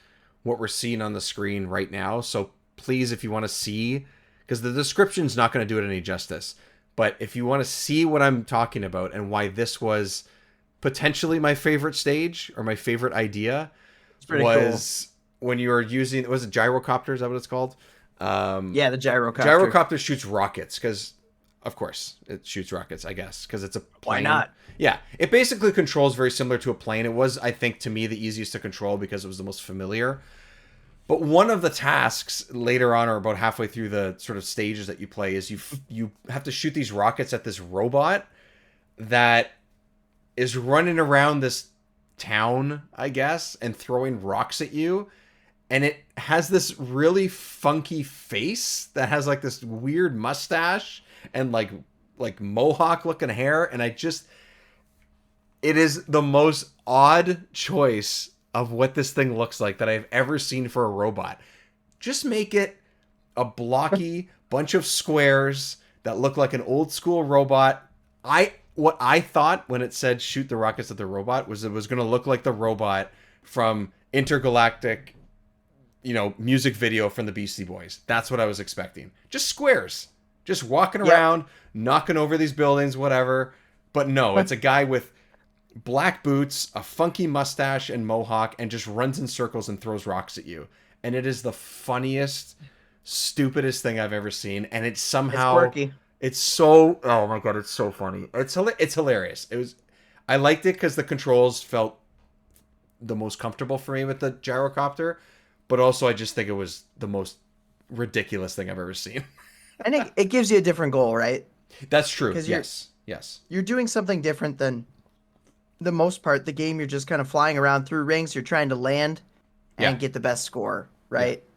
what we're seeing on the screen right now. So please, if you want to see, because the description's not going to do it any justice, but if you want to see what I'm talking about and why this was potentially my favorite stage or my favorite idea, It's pretty cool. was when you were using, was it gyrocopter? Is that what it's called? Yeah, the gyrocopter. Gyrocopter shoots rockets because, of course, it shoots rockets, I guess, because it's a Why plane. not? Yeah, it basically controls very similar to a plane. It was, I think, to me, the easiest to control because it was the most familiar. But one of the tasks later on, or about halfway through the sort of stages that you play, is you have to shoot these rockets at this robot that is running around this town, I guess, and throwing rocks at you. and it has this really funky face that has like this weird mustache and like mohawk looking hair, and it is the most odd choice of what this thing looks like that I've ever seen for a robot. Just make it a blocky bunch of squares that look like an old school robot. What I thought when it said shoot the rockets at the robot was it was going to look like the robot from Intergalactic, music video from the Beastie Boys. That's what I was expecting. Just squares. Just walking around, knocking over these buildings, whatever. But no, it's a guy with black boots, a funky mustache and mohawk, and just runs in circles and throws rocks at you. And it is the funniest, stupidest thing I've ever seen. And it's somehow... It's quirky. It's so... Oh my god, it's so funny. It's hilarious. I liked it because the controls felt the most comfortable for me with the gyrocopter. But also, I just think it was the most ridiculous thing I've ever seen. And it gives you a different goal, right? That's true. Yes. You're doing something different than the most part. The game, you're just kind of flying around through rings. You're trying to land and get the best score, right? Yeah.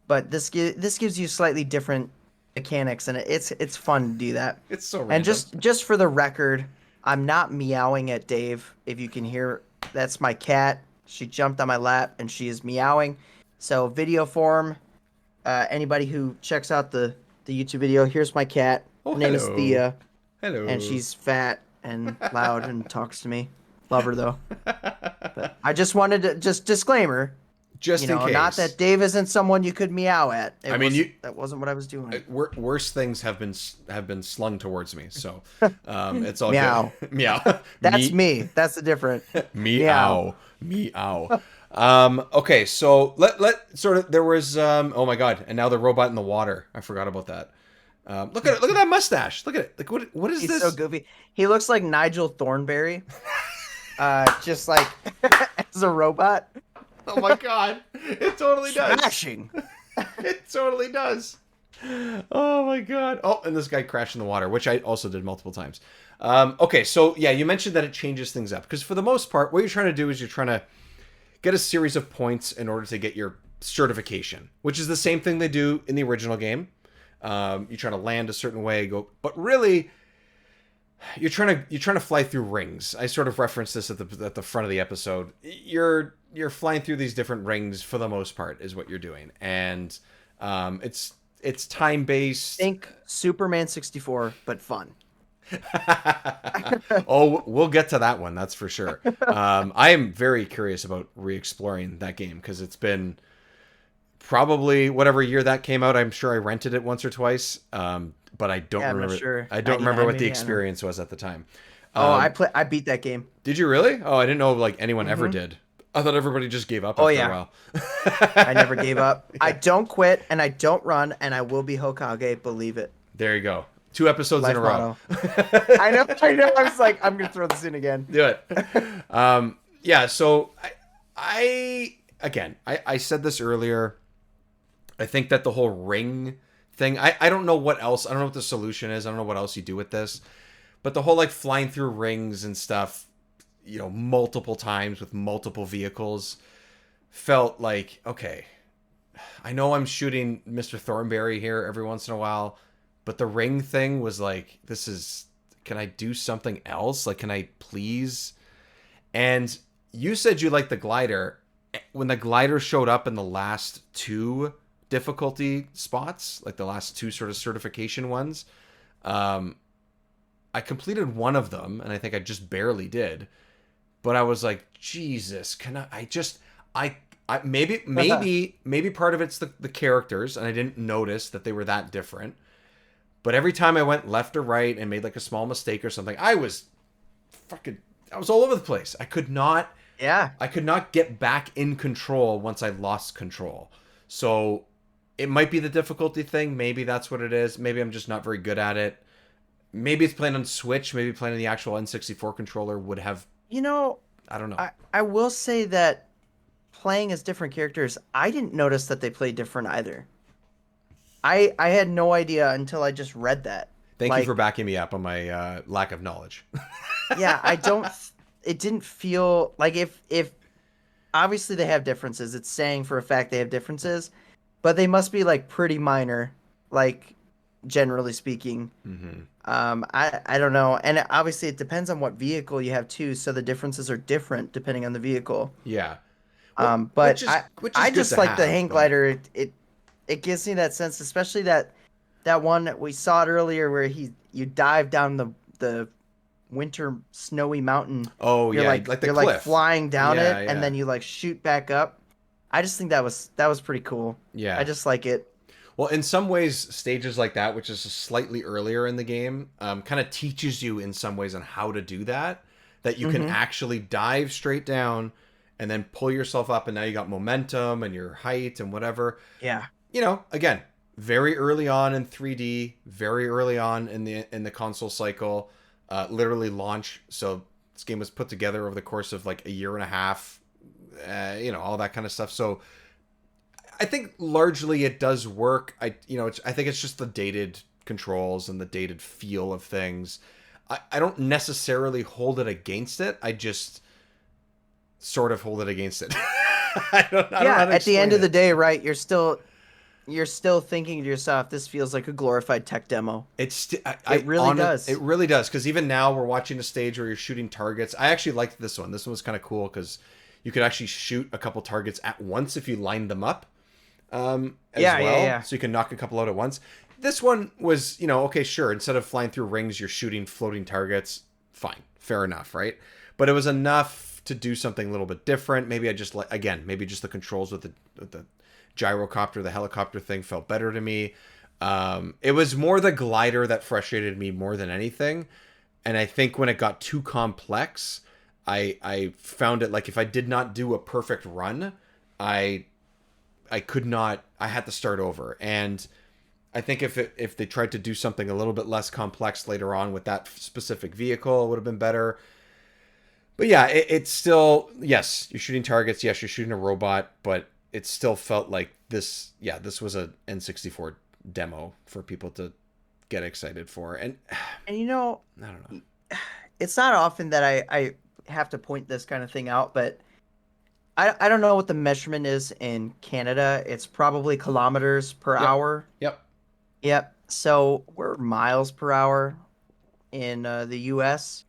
But this gives you slightly different mechanics, and it's fun to do that. It's so random. And just for the record, I'm not meowing at Dave. If you can hear, that's my cat. She jumped on my lap, and she is meowing. So video form, anybody who checks out the YouTube video, here's my cat. Her name is Thea. Hello. And she's fat and loud and talks to me. Love her, though. But I just wanted to, just disclaimer. Just in case. Not that Dave isn't someone you could meow at. That wasn't what I was doing. Worse things have been slung towards me, so it's all meow. Good. Meow. That's me. That's the different. Meow. Okay, so let sort of there was oh my god, and now the robot in the water. I forgot about that. Look at that mustache. Look at it. Like what is He's this? He's so goofy. He looks like Nigel Thornberry. Just like as a robot. Oh my god. It totally does. Smashing. It totally does. Oh my god. Oh, and this guy crashed in the water, which I also did multiple times. Okay, so yeah, you mentioned that it changes things up. Because for the most part, what you're trying to do is you're trying to get a series of points in order to get your certification, which is the same thing they do in the original game. You're trying to land a certain way, but really, you're trying to fly through rings. I sort of referenced this at the front of the episode. You're flying through these different rings for the most part, is what you're doing, and it's time based. Think Superman 64, but fun. Oh, we'll get to that one. That's for sure. I am very curious about re-exploring that game because it's been probably whatever year that came out. I'm sure I rented it once or twice, but I don't remember. Sure. I don't remember what the experience was at the time. I beat that game. Did you really? Oh, I didn't know like anyone ever did. I thought everybody just gave up after a while. I never gave up. I don't quit, and I don't run, and I will be Hokage. Believe it. There you go. 2 episodes Life in a row. I know. I was like, I'm gonna throw this in again. Do it. Yeah. So I said this earlier. I think that the whole ring thing. I don't know what else. I don't know what the solution is. I don't know what else you do with this. But the whole like flying through rings and stuff, multiple times with multiple vehicles, felt like, okay, I know I'm shooting Mr. Thornberry here every once in a while, but the ring thing was like, can I do something else? Like, can I please? And you said you liked the glider. When the glider showed up in the last 2 difficulty spots, like the last 2 sort of certification ones, I completed one of them, and I think I just barely did. But I was like, Jesus, can I maybe part of it's the characters, and I didn't notice that they were that different. But every time I went left or right and made like a small mistake or something, I was all over the place. I could not get back in control once I lost control. So it might be the difficulty thing. Maybe that's what it is. Maybe I'm just not very good at it. Maybe it's playing on Switch. Maybe playing on the actual N64 controller would have... I don't know. I will say that playing as different characters, I didn't notice that they play different either. I had no idea until I just read that. Thank you for backing me up on my lack of knowledge. Yeah, it didn't feel like if obviously they have differences. It's saying for a fact they have differences, but they must be like pretty minor, like generally speaking. Mm-hmm. I don't know, and obviously it depends on what vehicle you have too. So the differences are different depending on the vehicle. Yeah. Well, But which is I good just to like the have, hang but glider. It gives me that sense, especially that one that we saw it earlier where you dive down the winter snowy mountain. oh yeah, like the You're like cliff. flying down Yeah, it and yeah, then you like shoot back up. I just think that was pretty cool. I yeah. just like it. Well, in some ways, stages like that, which is slightly earlier in the game, kind of teaches you in some ways on how to do that. That you can Hmm. actually dive straight down and then pull yourself up, and now you got momentum and your height and whatever. Yeah. Again, very early on in 3D, very early on in the console cycle, literally launch. So this game was put together over the course of like a year and a half, all that kind of stuff. So I think largely it does work. I think it's just the dated controls and the dated feel of things. I don't necessarily hold it against it. I just sort of hold it against it. I don't know how Yeah, to at the end explain of the it. day, right, you're still thinking to yourself, this feels like a glorified tech demo. It really It does. really does, because even now we're watching a stage where you're shooting targets. I actually liked this one. This one was kind of cool because you could actually shoot a couple targets at once if you lined them up, as Yeah, yeah, well. yeah. So you can knock a couple out at once. This one was, okay, sure. Instead of flying through rings, you're shooting floating targets. Fine, fair enough, right? But it was enough to do something a little bit different. Maybe I just like, again, maybe just the controls with the gyrocopter, the helicopter thing felt better to me. It was more the glider that frustrated me more than anything. And I think when it got too complex, I found it like if I did not do a perfect run, I I could not. I had to start over. And I think if they tried to do something a little bit less complex later on with that specific vehicle, it would have been better. But yeah, it's still, yes, you're shooting targets. Yes, you're shooting a robot, but it still felt like this. Yeah, this was a N64 demo for people to get excited for. And And I don't know. it's not often that I have to point this kind of thing out, but I don't know what the measurement is in Canada. It's probably kilometers per Yep, hour. yep. Yep. So we're miles per hour in the US.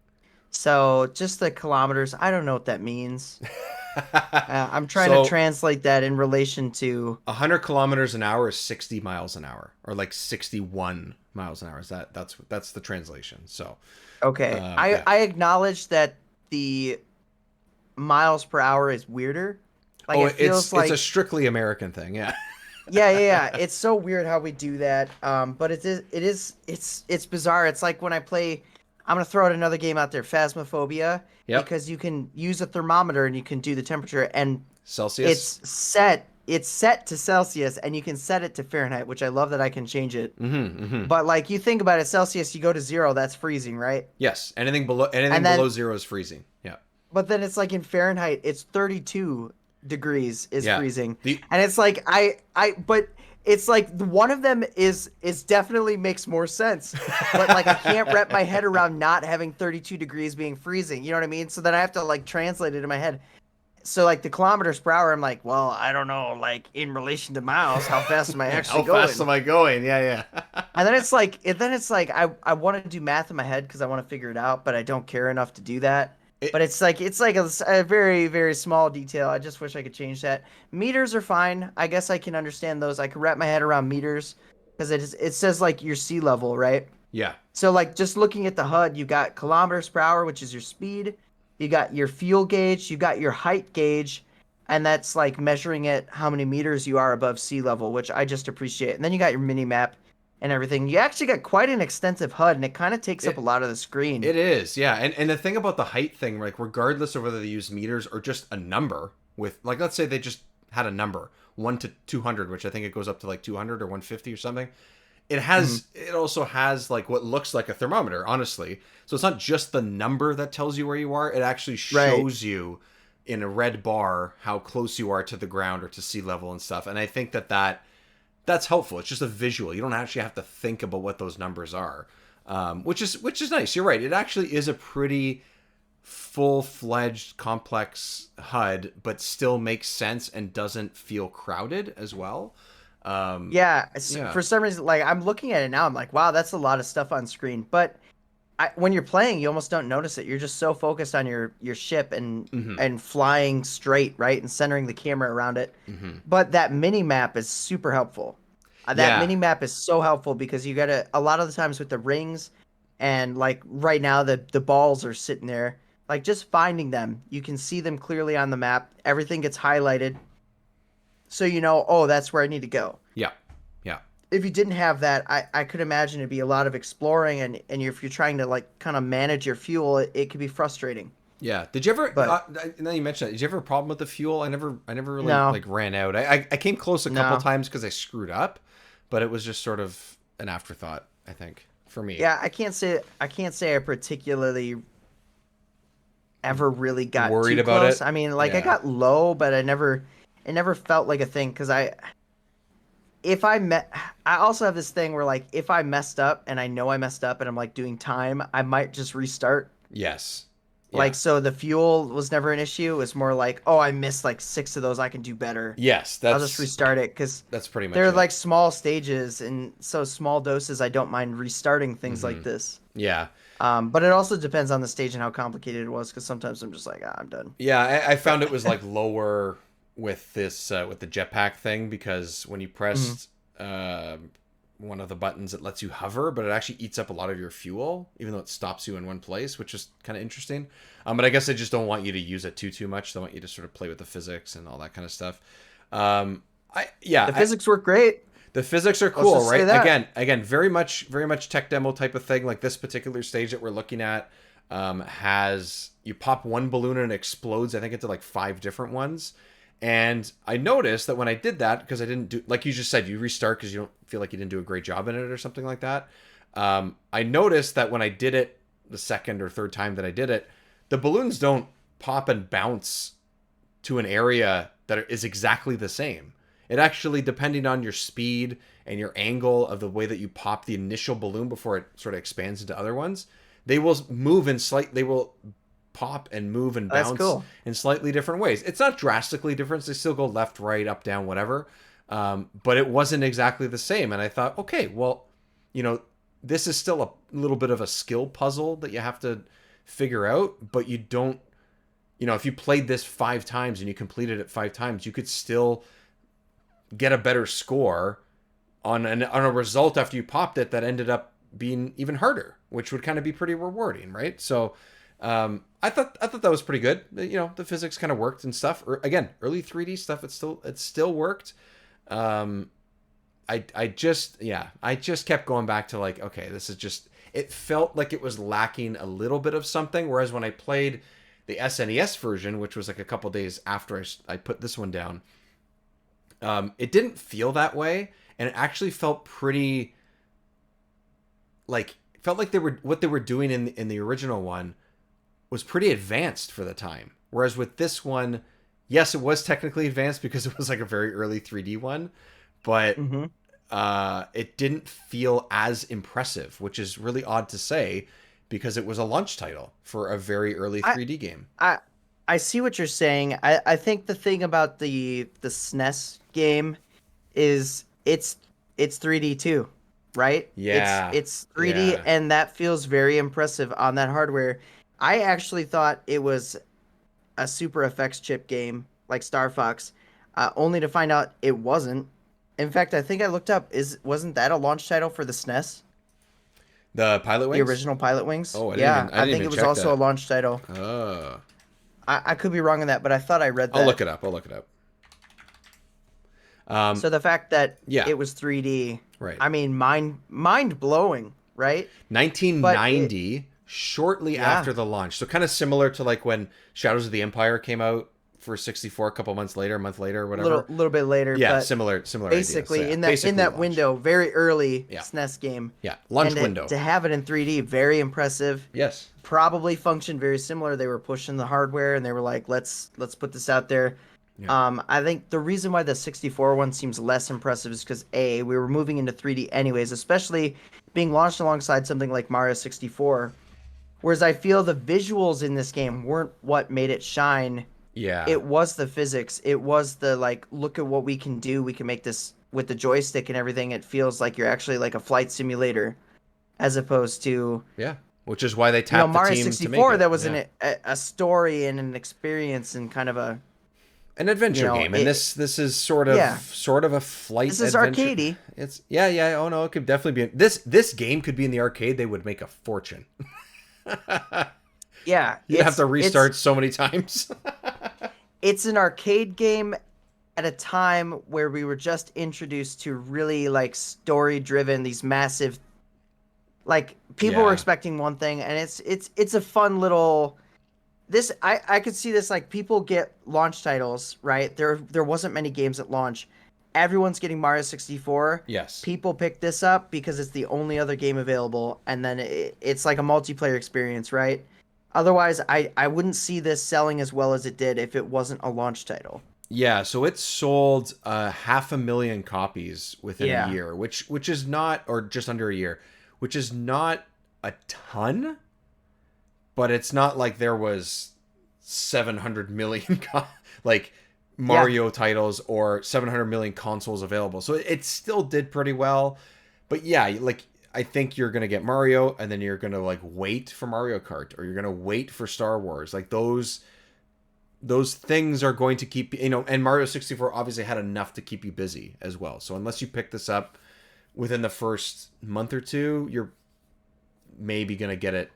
So just the kilometers, I don't know what that means. I'm trying to So translate that in relation to 100 kilometers an hour is 60 miles an hour, or like 61 miles an hour. Is that's the translation? So okay. yeah. I acknowledge that the miles per hour is weirder. Like Oh, it feels it's a like strictly American thing. Yeah. yeah. It's so weird how we do that. But it's bizarre. It's like when I play. I'm gonna throw out another game out there, Phasmophobia, Yep. because you can use a thermometer and you can do the temperature, and Celsius. it's set to Celsius, and you can set it to Fahrenheit, which I love that I can change it. Mm-hmm. Mm-hmm. But like you think about it, Celsius, you go to 0, that's freezing, right? Yes. And Anything then below zero is freezing. Yeah. but then it's like in Fahrenheit, it's 32 degrees is Yeah. freezing. The And it's like but it's like one of them is definitely makes more sense. But like I can't wrap my head around not having 32 degrees being freezing. You know what I mean? So then I have to like translate it in my head. So like the kilometers per hour, I'm like, well, I don't know, like in relation to miles, how fast am I how actually fast going? am I going? Yeah. Yeah. And then it's like I want to do math in my head because I want to figure it out, but I don't care enough to do that. it, But it's like a very very small detail. I just wish I could change that. Meters are fine. I guess I can understand those. I can wrap my head around meters because it says like your sea level, right? yeah. So like just looking at the HUD, you got kilometers per hour, which is your speed. You got your fuel gauge. You got your height gauge, and that's like measuring it how many meters you are above sea level, which I just appreciate. And then you got your mini map and everything. You actually got quite an extensive HUD, and it kind of takes up a It lot of the screen. it is. Yeah. And the thing about the height thing, like regardless of whether they use meters or just a number with, like, let's say they just had a number 1 to 200, which I think it goes up to like 200 or 150 or something. Mhm. It also has like what looks like a thermometer, honestly. So it's not just the number that tells you where you are. It actually Right. shows you in a red bar how close you are to the ground or to sea level and stuff. And I think that's helpful. It's just a visual. You don't actually have to think about what those numbers are, which is nice. You're right. It actually is a pretty full-fledged complex HUD, but still makes sense and doesn't feel crowded as well. Yeah, Yeah. for some reason, like I'm looking at it now, I'm like, wow, that's a lot of stuff on screen. But when you're playing, you almost don't notice it. You're just so focused on your ship Mm-hmm. and flying straight, right, and centering the camera around it. Mm-hmm. But that mini map is super helpful. That Yeah. mini map is so helpful because you gotta a lot of the times with the rings, and like right now the balls are sitting there. Like just finding them, you can see them clearly on the map. Everything gets highlighted, so you know, oh, that's where I need to go. Yeah. Yeah. If you didn't have that, I could imagine it'd be a lot of exploring, and if you're trying to like kind of manage your fuel, it could be frustrating. Yeah. Did you ever? But Now you mentioned that. Did you ever have a problem with the fuel? I never really no, like ran out. I came close a couple no, times because I screwed up, but it was just sort of an afterthought. I think for me. yeah, I can't say I particularly ever really got Worried too about close. it. I mean, like I Yeah. got low, but it never felt like a thing because if I met, I also have this thing where like if I messed up and I know I messed up and I'm like doing time, I might just restart. Yes. Yeah. Like so, the fuel was never an issue. It was more like, oh, I missed like six of those. I can do better. Yes. I'll just restart it because That's pretty much they're it. like small stages and so small doses. I don't mind restarting things like Mm-hmm. this. Yeah. But it also depends on the stage and how complicated it was because sometimes I'm just like, I'm done. Yeah, I found it was like lower with this with the jetpack thing because when you Mhm. pressed one of the buttons, it lets you hover, but it actually eats up a lot of your fuel, even though it stops you in one place, which is kind of interesting. But I guess I just don't want you to use it too much. They want you to sort of play with the physics and all that kind of stuff. I yeah, The physics work great. the physics are Let's cool, just say right? that. Again, very much tech demo type of thing. Like this particular stage that we're looking at has you pop one balloon and it explodes. I think into like 5 different ones. And I noticed that when I did that, because I didn't do like you just said, you restart because you don't feel like you didn't do a great job in it or something like that. I noticed that when I did it the second or third time that I did it, the balloons don't pop and bounce to an area that is exactly the same. It actually, depending on your speed and your angle of the way that you pop the initial balloon before it sort of expands into other ones, they will move in they will pop and move and That's bounce cool. in slightly different ways. It's not drastically different. They still go left, right, up, down, whatever. But it wasn't exactly the same. And I thought, okay, well, you know, this is still a little bit of a skill puzzle that you have to figure out, but you don't, if you played this 5 times and you completed it 5 times, you could still get a better score on a result after you popped it that ended up being even harder, which would kind of be pretty rewarding, right? So I thought that was pretty good. The physics kind of worked and stuff. Again, early 3D stuff, it still worked. Um, I just kept going back to like, okay, this is just. It felt like it was lacking a little bit of something. Whereas when I played the SNES version, which was like a couple days after I put this one down, it didn't feel that way, and it actually felt pretty. Like felt like what they were doing in the original one was pretty advanced for the time. Whereas with this one, yes, it was technically advanced because it was like a very early 3D one, but Hmm. it didn't feel as impressive, which is really odd to say because it was a launch title for a very early I 3D game. I I see what you're saying. I think the thing about the SNES game is it's 3D too, right? It's Yeah, it's 3D yeah. and that feels very impressive on that hardware. I actually thought it was a Super FX chip game like Star Fox, only to find out it wasn't. In fact, I think I looked up. Wasn't that a launch title for the SNES? The Pilot The Wings? original Pilot Wings? Oh, I didn't Yeah, even I I didn't think even it was check also a that. launch title. Oh, I could be wrong on that, but I thought I read I'll look that. it up. I'll look it up. So the fact that Yeah, it was 3D, right. I mean, mind blowing, right? But 1990, shortly yeah, after the launch. So kind of similar to like when Shadows of the Empire came out for 64 a couple months later, a month later or whatever. little bit later, Yeah, but similar idea. So basically yeah, in basically that launch. window, very early Yeah. SNES game, Yeah, and launch window. to have it in 3D, very impressive. Yes. Probably functioned very similar. They were pushing the hardware, and they were like, let's put this out there. Yeah. I think the reason why the 64 one seems less impressive is because we were moving into 3D anyways, especially being launched alongside something like Mario 64. Whereas I feel the visuals in this game weren't what made it shine. Yeah. It was the physics. It was the like, look at what we can do. We can make this with the joystick and everything. It feels like you're actually like a flight simulator, as opposed to, Yeah. Which is why they tapped the Mario team to make 64. it. That was Yeah. a story and an experience and kind of a, An adventure game, and this is sort of yeah. A flight This is adventure. arcadey. It's yeah. Oh no, it could definitely be this game could be in the arcade. They would make a fortune. Yeah, You'd have to restart so many times. It's an arcade game at a time where we were just introduced to really like story driven, these massive, like, people were expecting one thing, and it's a fun little, this I could see this, like, people get launch titles, right? There wasn't many games at launch. Everyone's getting Mario 64. Yes. People pick this up because it's the only other game available, and then it's like a multiplayer experience, right? Otherwise, I wouldn't see this selling as well as it did if it wasn't a launch title. Yeah, so it sold 500,000 copies within a year, which is not, or just under a year, which is not a ton, but it's not like there was 700 million like Mario titles or 700 million consoles available. So it still did pretty well. But yeah, like, I think you're going to get Mario, and then you're going to like wait for Mario Kart, or you're going to wait for Star Wars. Like those things are going to keep, and Mario 64 obviously had enough to keep you busy as well. So unless you pick this up within the first month or two, you're maybe going to get it,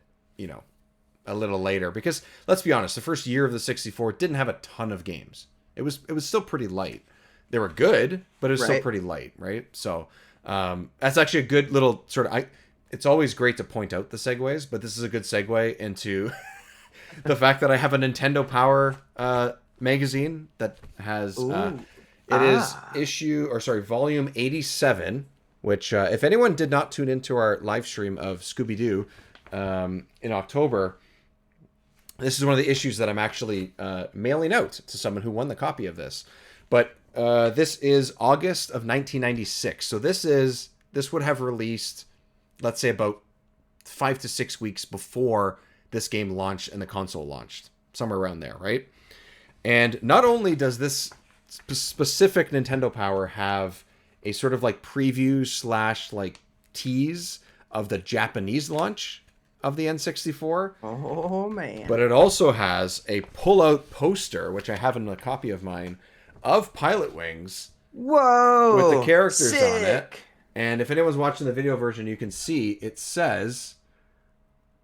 a little later, because let's be honest, the first year of the 64 didn't have a ton of games. It was still pretty light. They were good, but it was still pretty light, right? So that's actually a good little sort of, it's always great to point out the segues, but this is a good segue into the fact that I have a Nintendo Power magazine that has is volume 87, which if anyone did not tune into our live stream of Scooby-Doo in October, this is one of the issues that I'm actually mailing out to someone who won the copy of this. But this is August of 1996. So this would have released, let's say, about 5 to 6 weeks before this game launched and the console launched, somewhere around there, right? And not only does this specific Nintendo Power have a sort of like preview / like tease of the Japanese launch of the N64. Oh man. But it also has a pull-out poster, which I have in a copy of mine, of Pilot Wings. Whoa! With the characters sick. on it. And if anyone's watching the video version, you can see it says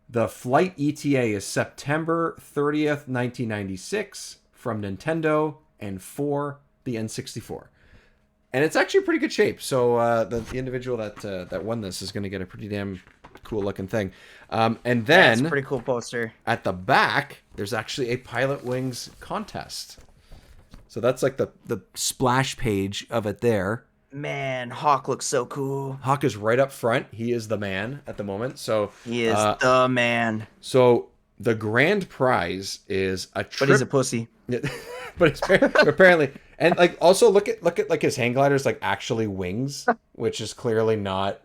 the flight ETA is September 30th, 1996 from Nintendo and for the N64. And it's actually pretty good shape. So the individual that won this is going to get a pretty damn cool looking thing. And then that's a pretty cool poster. At the back, there's actually a Pilot Wings contest. So that's like the splash page of it there. Man, Hawk looks so cool. Hawk is right up front. He is the man at the moment. So he is the man. So the grand prize is a trip. But he's a pussy. But it's apparently, and like also look at like his hang gliders, like actually wings, which is clearly not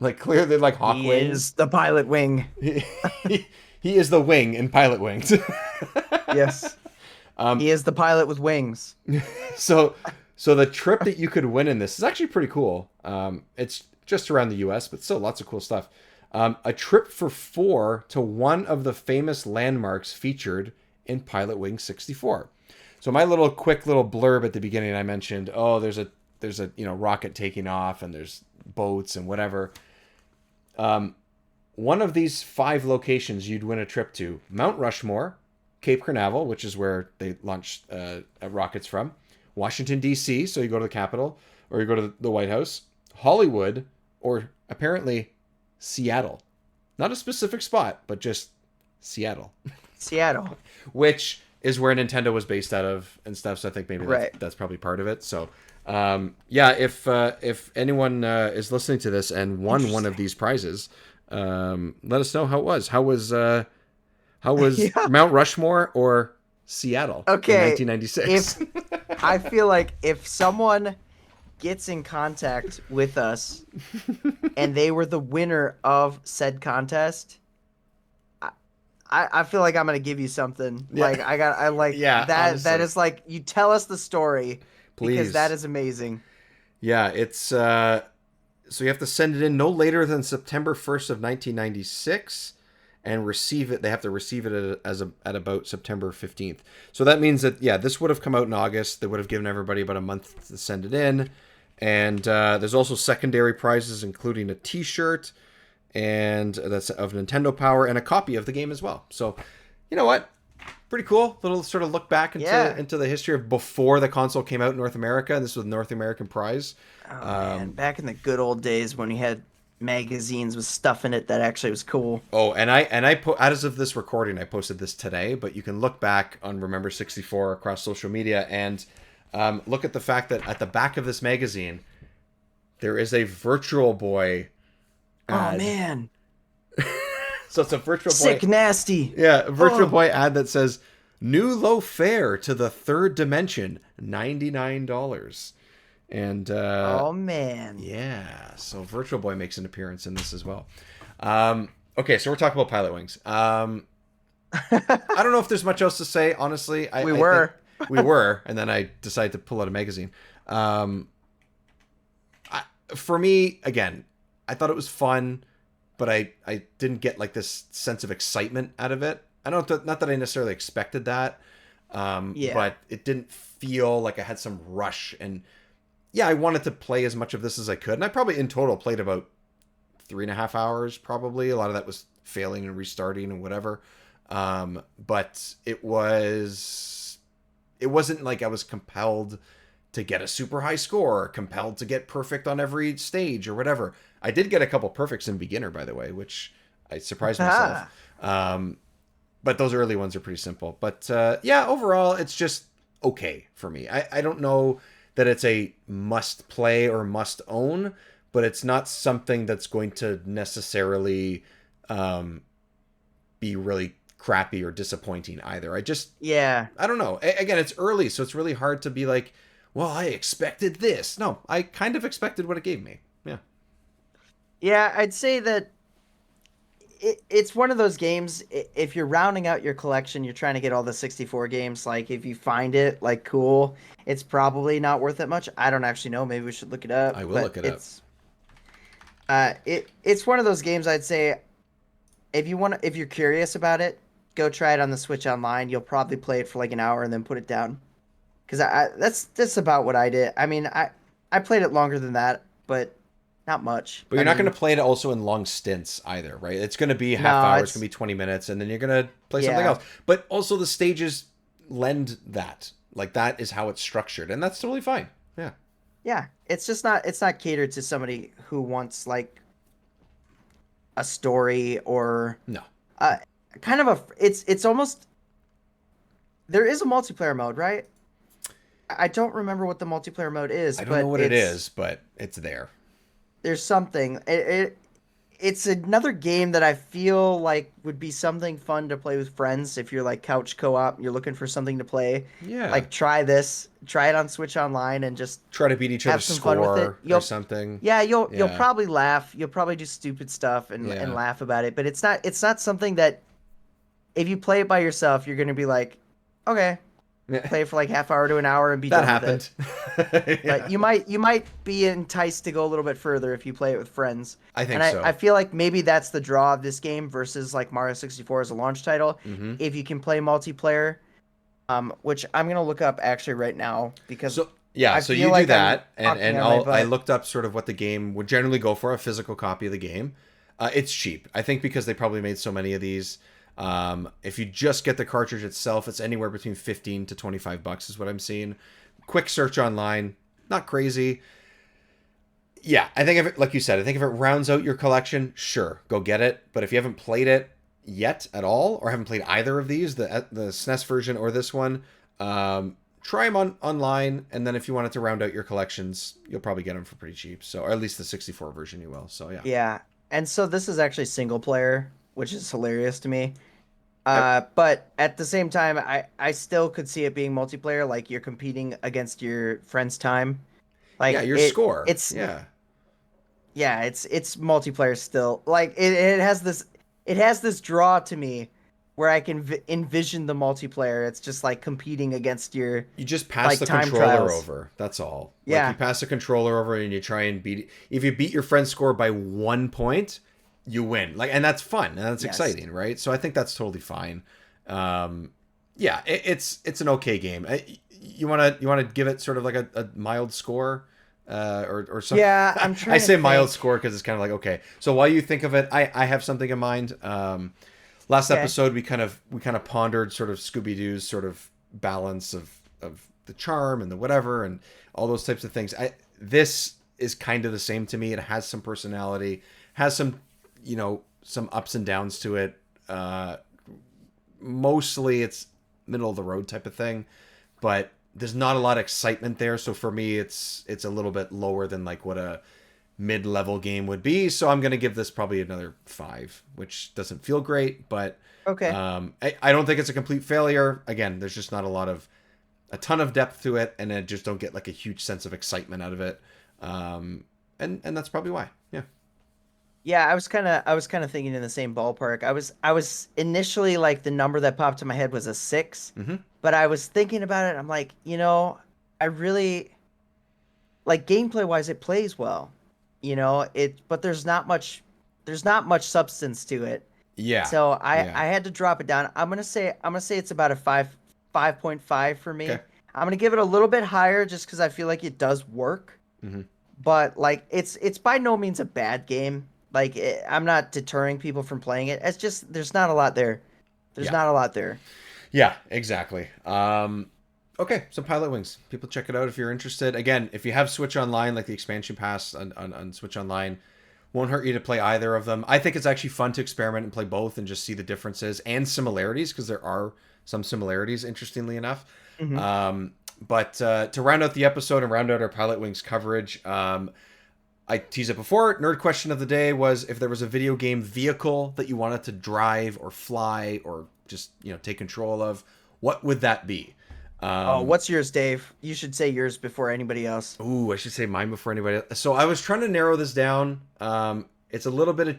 like Hawk he wings. He is the Pilot Wing. He is the wing in Pilot Wings. Yes. He is the pilot with wings. So the trip that you could win in this is actually pretty cool. It's just around the U.S., but still lots of cool stuff. A trip for 4 to one of the famous landmarks featured in Pilot Wings 64. So my quick little blurb at the beginning, I mentioned, there's a rocket taking off and there's boats and whatever. One of these 5 locations you'd win a trip to: Mount Rushmore, Cape Canaveral, which is where they launched rockets from, Washington, D.C., so you go to the Capitol, or you go to the White House, Hollywood, or apparently Seattle. Not a specific spot, but just Seattle. Seattle. Which is where Nintendo was based out of and stuff, so I think maybe that's probably part of it. So, if anyone is listening to this and won one of these prizes, let us know how it was. How was Mount Rushmore or Seattle in 1996? I feel like if someone gets in contact with us and they were the winner of said contest, I feel like I'm gonna give you something. Yeah. Like I like Yeah, that. That honestly. is like you tell us the story because that Please. is amazing. Yeah, it's so you have to send it in no later than September 1st of 1996 and receive it. They have to receive it at about September 15th. So that means that, yeah, this would have come out in August. They would have given everybody about a month to send it in. And there's also secondary prizes, including a T-shirt and that's of Nintendo Power and a copy of the game as well. So, you know what? Pretty cool. Little sort of look back Yeah. into the history of before the console came out in North America. This was North American prize. Oh man, back in the good old days when we had magazines with stuff in it that actually was cool. Oh, and I put as of this recording, I posted this today, but you can look back on Remember 64 across social media and look at the fact that at the back of this magazine there is a Virtual Boy Oh ad. man, So it's a Virtual Boy, sick nasty. yeah, a Virtual Oh, Boy ad that says "New low fare to the third dimension, $99." And oh man. yeah, so Virtual Boy makes an appearance in this as well. Okay, so we're talking about Pilot Wings. I don't know if there's much else to say, honestly. We I think were. we were, and then I decided to pull out a magazine. Um, for me, again, I thought it was fun, but I didn't get like this sense of excitement out of it. I don't not that I necessarily expected that, Yeah. but it didn't feel like I had some rush. And yeah, I wanted to play as much of this as I could, and I probably in total played about 3.5 hours. Probably a lot of that was failing and restarting and whatever. But it wasn't like I was compelled to get a super high score or compelled to get perfect on every stage or whatever. I did get a couple perfects in beginner, by the way, which I surprised myself. Ah. But those early ones are pretty simple. But yeah, overall, it's just okay for me. I don't know that it's a must play or must own, but it's not something that's going to necessarily be really crappy or disappointing either. Yeah. I don't know. Again, it's early, so it's really hard to be like, well, I expected this. No, I kind of expected what it gave me. Yeah. Yeah, I'd say that it's one of those games. If you're rounding out your collection, you're trying to get all the 64 games. Like, if you find it like cool, it's probably not worth that much. I don't actually know. Maybe we should look it up. I will But look it up. it's one of those games. I'd say if you're curious about it, go try it on the Switch Online. You'll probably play it for like an hour and then put it down. Because that's about what I did. I mean, I played it longer than that, but not much. But I you're not going mean, to play it also in long stints either, right? It's going to be a half no, hour, it's going it's to be 20 minutes, and then you're going to play something yeah. else. But also the stages lend that. Like, that is how it's structured, and that's totally fine. Yeah. Yeah, it's not catered to somebody who wants like a story or No. uh kind of a it's almost there is a multiplayer mode, right? I don't remember what the multiplayer mode is, I don't know but what it is, but it's there. there's something. It's another game that I feel like would be something fun to play with friends if you're like couch co-op, you're looking for something to play. Yeah. Like try this, try it on Switch Online and just Try to beat each have other's some fun with it. score or something. Yeah, you'll Yeah. probably laugh. You'll probably do stupid stuff and Yeah. laugh about it, but it's not something that if you play it by yourself, you're going to be like, "Okay, play it for like half hour to an hour and be That done with happened. it." But Yeah. you might be enticed to go a little bit further if you play it with friends. I think And I so. feel like maybe that's the draw of this game versus like Mario 64 as a launch title. Hmm. If you can play multiplayer, which I'm going to look up actually right now because So yeah, I so feel you do like I'm that, and talking on my I butt. looked up sort of what the game would generally go for, a physical copy of the game. It's cheap, I think, because they probably made so many of these. If you just get the cartridge itself, it's anywhere between 15 to $25 is what I'm seeing. Quick search online, not crazy. Yeah, I think if it, like you said, I think if it rounds out your collection, sure, go get it. But if you haven't played it yet at all, or haven't played either of these, the SNES version or this one, try them online, and then if you wanted to round out your collections, you'll probably get them for pretty cheap. So, or at least the 64 version you will. So yeah, Yeah. And so this is actually single player, which is hilarious to me. I, But at the same time, I still could see it being multiplayer, like you're competing against your friend's time. yeah, Like your score, it's yeah, yeah, it's multiplayer still. Like it has this draw to me where I can envision the multiplayer. It's just like competing against your You just pass like the time controller trials. over. That's all. Like you Yeah. pass the controller over and you try and beat it. If you beat your friend's score by 1 point, you win. Like, and that's fun and that's Yes. exciting, right? So I think that's totally fine. Um, yeah, it's an okay game. You wanna give it sort of like a mild score, or something. Yeah, I'm I trying to say mild think. score because it's kind of like okay. So while you think of it, I have something in mind. Last Okay. episode we kind of pondered sort of Scooby Doo's sort of balance of the charm and the whatever and all those types of things. This is kind of the same to me. It has some personality, has some ups and downs to it. Mostly it's middle of the road type of thing, but there's not a lot of excitement there. So for me, it's a little bit lower than like what a mid-level game would be. So I'm gonna give this probably another 5, which doesn't feel great, but Okay. I don't think it's a complete failure. Again, there's just not a ton of depth to it, and I just don't get like a huge sense of excitement out of it. And that's probably why. Yeah. Yeah, I was kind of thinking in the same ballpark. I was initially like the number that popped in my head was a 6, Mm-hmm. but I was thinking about it. I'm like, I really like gameplay wise it plays well. But there's not much substance to it. Yeah. So I Yeah. I had to drop it down. I'm gonna say it's about a 5.5 for Okay. me. I'm gonna give it a little bit higher just because I feel like it does work. Mm-hmm. But like it's by no means a bad game. Like I'm not deterring people from playing it. It's just there's not a lot there. There's Yeah. not a lot there. Yeah. Exactly. Okay, so Pilot Wings. People check it out if you're interested. Again, if you have Switch Online, like the expansion pass on Switch Online, won't hurt you to play either of them. I think it's actually fun to experiment and play both and just see the differences and similarities because there are some similarities, interestingly enough. Hmm. But to round out the episode and round out our Pilot Wings coverage, I teased it before. Nerd question of the day was if there was a video game vehicle that you wanted to drive or fly or just take control of, what would that be? Oh, Um, what's yours, Dave? You should say yours before anybody else. Ooh, I should say mine before anybody else. So I was trying to narrow this down. It's a little bit of,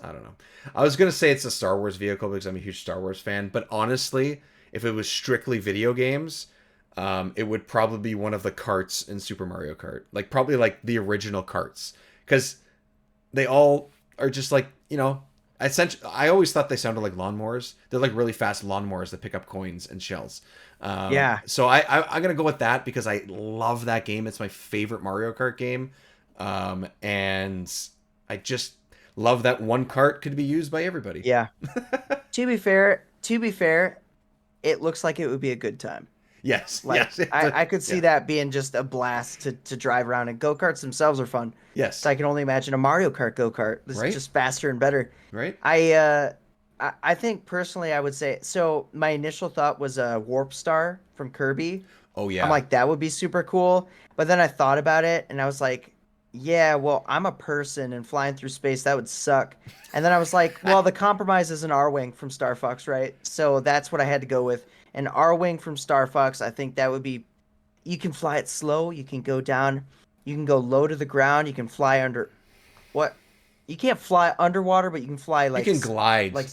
I don't know. I was gonna say it's a Star Wars vehicle because I'm a huge Star Wars fan, but honestly, if it was strictly video games, it would probably be one of the carts in Super Mario Kart, like probably like the original carts, because they all are just like essentially. I always thought they sounded like lawnmowers. They're like really fast lawnmowers that pick up coins and shells. Yeah. So I'm gonna go with that because I love that game. It's my favorite Mario Kart game, and I just love that one cart could be used by everybody. Yeah. To be fair, it looks like it would be a good time. Yes, Like yes, I could see yeah, that being just a blast to drive around, and go-karts themselves are fun. So yes, I can only imagine a Mario Kart go-kart. This is right, just faster and better. right. I uh I think personally I would say so my initial thought was a Warp Star from Kirby. Oh I'm yeah, like that would be super cool, but then I thought about it and I was like, yeah, well, I'm a person and flying through space that would suck. And then I was like, well, the compromise is an R-wing from Star Fox, right? So that's what I had to go with. An R-wing from Star Fox, I think that would be you can fly it slow, you can go down, you can go low to the ground, you can fly under what? You can't fly underwater, but you can fly you can glide. like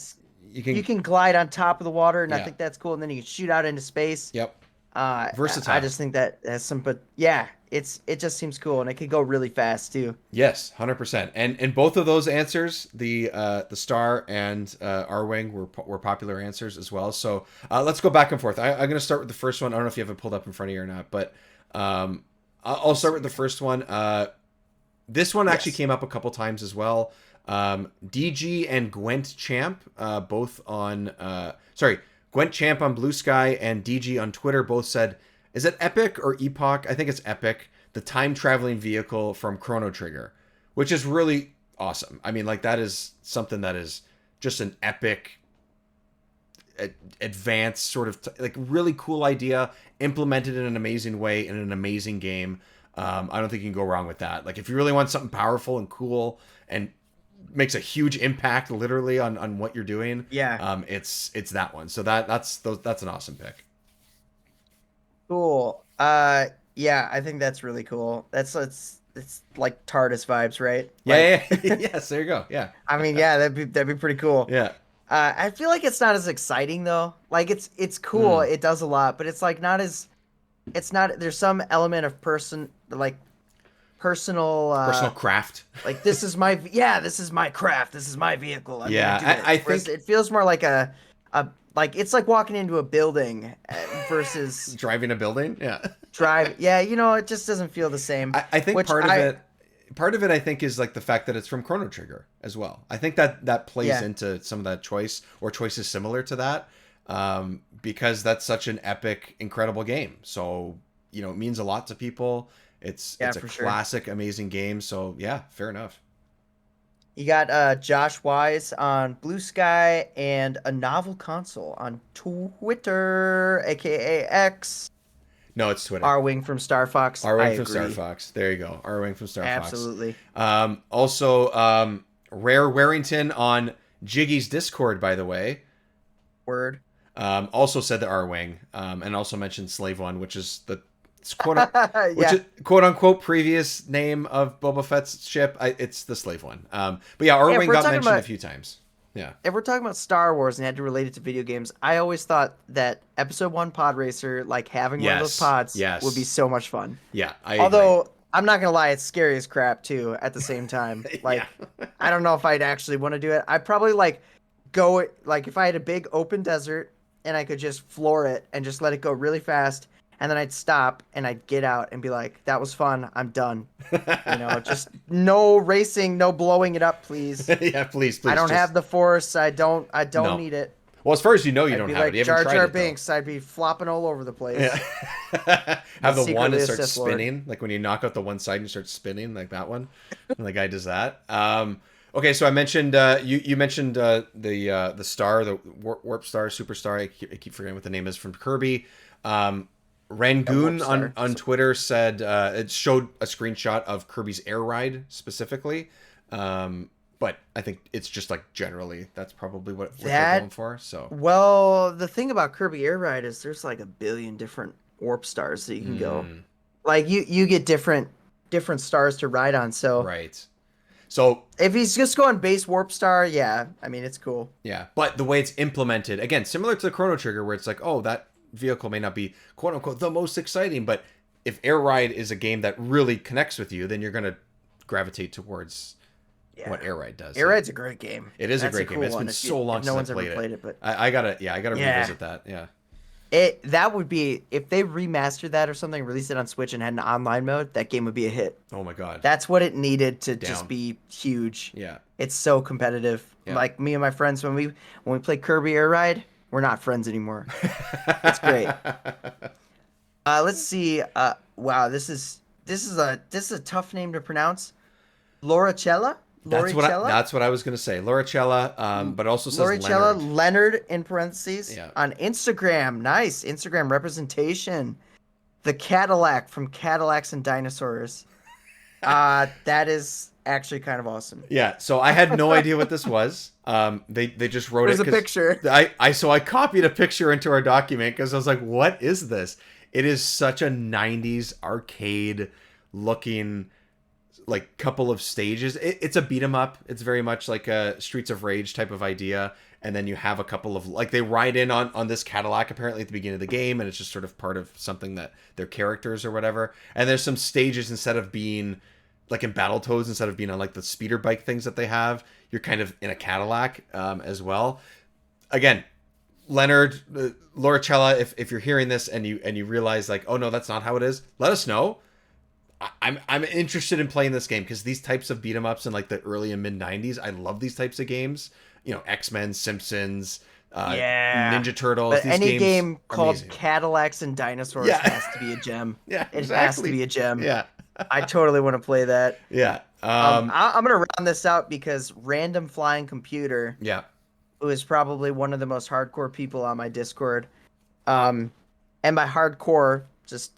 You you can. can glide on top of the water, and I Yeah. think that's cool. And then you can shoot out into space. Yep. I Versatile. just think that has some, but yeah, it just seems cool, and it could go really fast too. Yes, 100%. And both of those answers, the star and R wing were popular answers as well. So let's go back and forth. I'm going to start with the first one. I don't know if you have it pulled up in front of you or not, but I'll start with the first one. This one actually Yes. came up a couple times as well. DG and Gwent Champ, both on sorry, Gwent Champ on Blue Sky and DG on Twitter both said, "Is it Epic or Epoch? I think it's Epic, the time traveling vehicle from Chrono Trigger," which is really awesome. I mean, like that is something that is just an epic, advanced sort of like really cool idea implemented in an amazing way in an amazing game. I don't think you can go wrong with that. Like if you really want something powerful and cool and makes a huge impact literally on what you're doing, Yeah. it's that one. So that's an awesome pick. Cool. Yeah, I think that's really cool. It's like TARDIS vibes, right? Like, Yeah, yeah, yeah. Yes, there you go. Yeah, I mean, yeah, that'd be pretty cool. yeah. I feel like it's not as exciting though. Like it's cool. Mm. It does a lot, but it's like not as it's not. There's some element of personal Personal craft. like this is my craft. This is my vehicle. I'm gonna do Yeah, it. I Whereas think it feels more like a like it's like walking into a building versus driving a building. Yeah. drive. Yeah, you know, it just doesn't feel the same. I think Which I part of it I think is like the fact that it's from Chrono Trigger as well. I think that that plays yeah into some of that choice or choices similar to that, because that's such an epic, incredible game. So it means a lot to people. yeah It's a for sure. classic, amazing game. So yeah, fair enough. You got Josh Wise on Blue Sky and a novel console on Twitter, aka X. No, it's Twitter. R Wing from Star Fox. R I Wing from Star agree. Fox. There you go. R Wing from Star Fox. Absolutely. Also, Rare Warrington on Jiggy's Discord, by the way, Word. also said the R Wing, and also mentioned Slave One, which is the which Yeah. is quote unquote previous name of Boba Fett's ship. It's the Slave One. But yeah, R Yeah, if Wing we're got talking mentioned a about few times. Yeah. if we're talking about Star Wars and had to relate it to video games, I always thought that Episode One Pod Racer, like having one of those Yes. pods, would be Yes. so much fun. Yeah. I agree. Although I'm not gonna lie, it's scary as crap too. At the same time, Yeah. like I don't know if I'd actually want to do it. I'd probably like go like if I had a big open desert and I could just floor it and just let it go really fast, and then I'd stop and I'd get out and be like, "That was fun. I'm done." You know, just no racing, no blowing it up, please. Yeah. Please. I Please. don't Just have the force. I don't no. need it. Well, as far as you know, you I'd don't be have it. like You haven't Jar tried Jar it though. Binks. I'd be flopping all over the place. Yeah. But Have the one secretly that a starts Sith Lord. spinning, like when you knock out the one side and you start spinning, like that one. And the guy does that. Okay, so I mentioned you mentioned the star, the warp star, superstar. I keep forgetting what the name is from Kirby. Yeah, Warp Rangoon Star. on Twitter said it showed a screenshot of Kirby's air ride specifically. But I think it's just like generally that's probably what they're going That for. So well, the thing about Kirby Air Ride is there's like a billion different warp stars that you can go. mm, Like you get different stars to ride on. So right. So if he's just going base warp star, yeah, I mean it's cool. yeah, but the way it's implemented, again, similar to the Chrono Trigger, where it's like, oh, that vehicle may not be quote unquote the most exciting, but if Air Ride is a game that really connects with you, then you're gonna gravitate towards Yeah, what Air Ride does. Air Ride's a great game. It is a That's great game. cool It's been one so long if no since one's I ever played played it. it, but I gotta yeah, revisit that. Yeah. that would be if they remastered that or something, released it on Switch and had an online mode, that game would be a hit. Oh my god. That's what it needed to just Down. be huge. Yeah. It's so competitive. Yeah. Like me and my friends when we play Kirby Air Ride, we're not friends anymore. It's great. Let's see. Wow, this is a tough name to pronounce. Loricella? Loricella? That's what I was gonna say. Lauricella, but also says Loricella Leonard. Leonard in parentheses Yeah. on Instagram. Nice Instagram representation. The Cadillac from Cadillacs and Dinosaurs. That is actually kind of awesome. Yeah, so I had no idea what this was. They just wrote There's it. a 'Cause picture. I copied a picture into our document because I was like, what is this? It is such a 90s arcade looking like couple of stages. It's a beat 'em up. It's very much like a Streets of Rage type of idea. And then you have a couple of like they ride in on this Cadillac apparently at the beginning of the game, and it's just sort of part of something that their characters or whatever. And there's some stages instead of being like in Battletoads, instead of being on like the speeder bike things that they have, you're kind of in a Cadillac as well. Again, Leonard, Loricella, if you're hearing this and you realize like, oh no, that's not how it is, let us know. I'm interested in playing this game because these types of beat 'em ups in like the early and mid 90s, I love these types of games. X-Men, Simpsons, Yeah. Ninja Turtles. But These any games game are called amazing. Cadillacs and Dinosaurs Yeah. has to be a gem. Yeah, It has to exactly. be a gem. Yeah, I totally want to play that. yeah, I'm gonna round this out because Random Flying Computer, yeah. who is probably one of the most hardcore people on my Discord, and by hardcore, just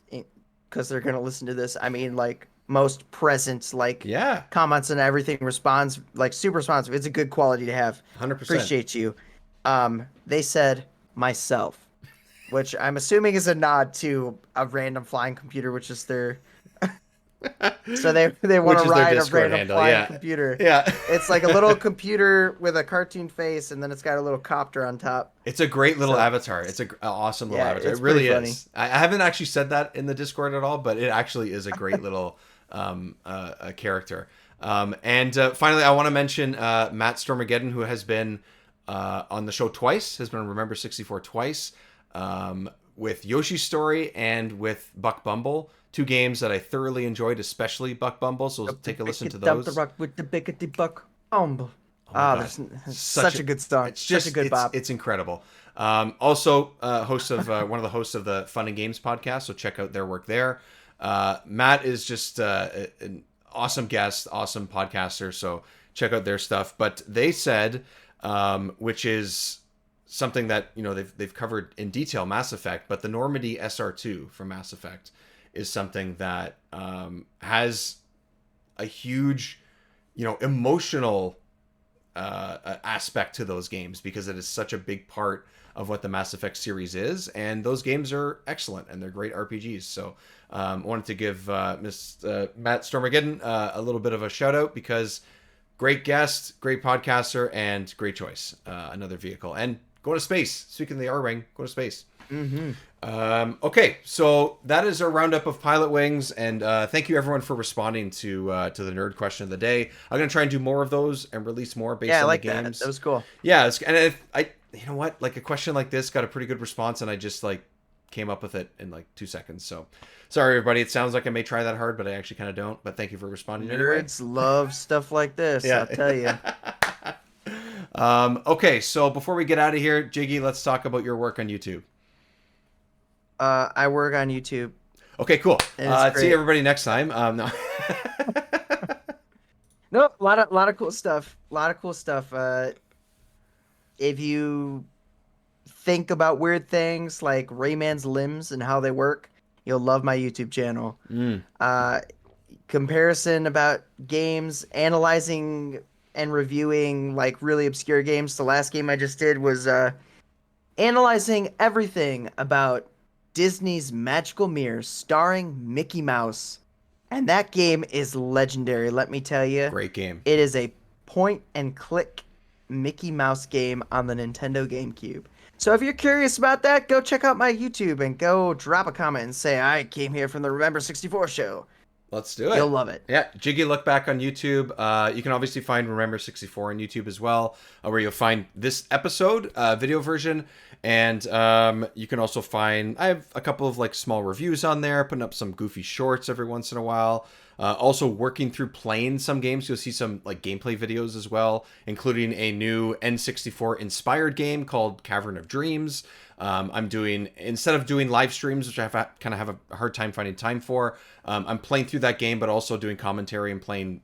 because they're gonna listen to this, I mean like most present, like Yeah, comments and everything, responds like super responsive. It's a good quality to have. 100%. Appreciate you. They said myself, which I'm assuming is a nod to a Random Flying Computer, which is their So they want Which to is their ride a Discord random handle. flying Yeah. computer. Yeah. It's like a little computer with a cartoon face, and then it's got a little copter on top. It's a great little So avatar. It's an awesome little yeah, avatar. It it's pretty really funny. is. I haven't actually said that in the Discord at all, but it actually is a great little a character. And finally, I want to mention Matt Stormageddon, who has been on the show twice, has been on Remember 64 twice, with Yoshi's Story and with Buck Bumble. Two games that I thoroughly enjoyed, especially Buck Bumble. So take a listen to Dump the those. rock with the biggity buck. Oh Oh my god, there's such such a a good song. it's Such a just good bop. it's incredible. Also, host of one of the hosts of the Fun and Games podcast, so check out their work there. Matt is just an awesome guest, awesome podcaster, so check out their stuff. But they said, which is something that they've covered in detail, Mass Effect, but the Normandy SR2 from Mass Effect is something that has a huge, emotional aspect to those games because it is such a big part of what the Mass Effect series is, and those games are excellent and they're great RPGs. So I wanted to give Matt Stormageddon a little bit of a shout out because great guest, great podcaster, and great choice. Another vehicle and going to space. Speaking of the R-Wing, go to space. Mm-hmm. Okay, so that is our roundup of Pilot Wings, and thank you everyone for responding to the nerd question of the day. I'm gonna try and do more of those and release more based Yeah, I on like the games. that. That was cool. Yeah, and if you know what, like a question like this got a pretty good response, and I just like came up with it in like 2 seconds. So sorry everybody, it sounds like I may try that hard, but I actually kind of don't. But thank you for responding anyway. Nerds love stuff like this. Yeah. I'll tell you. Okay, so before we get out of here, Jiggy, let's talk about your work on YouTube. I work on YouTube. Okay, cool. And See everybody next time. No. No, a lot of cool stuff. A lot of cool stuff. If you think about weird things like Rayman's limbs and how they work, you'll love my YouTube channel. Mm. Comparison about games, analyzing and reviewing like really obscure games. The last game I just did was analyzing everything about Disney's Magical Mirror starring Mickey Mouse. And that game is legendary, let me tell you. Great game. It is a point and click Mickey Mouse game on the Nintendo GameCube. So if you're curious about that, go check out my YouTube and go drop a comment and say, I came here from the Remember 64 show. Let's do it. You'll love it. Yeah, Jiggy Look Back on YouTube. You can obviously find Remember 64 on YouTube as well, where you'll find this episode, video version. And you can also find, I have a couple of like small reviews on there, putting up some goofy shorts every once in a while. Also working through playing some games. You'll see some like gameplay videos as well, including a new N64 inspired game called Cavern of Dreams. I'm doing, instead of doing live streams, which I kind of have a hard time finding time for, I'm playing through that game, but also doing commentary and playing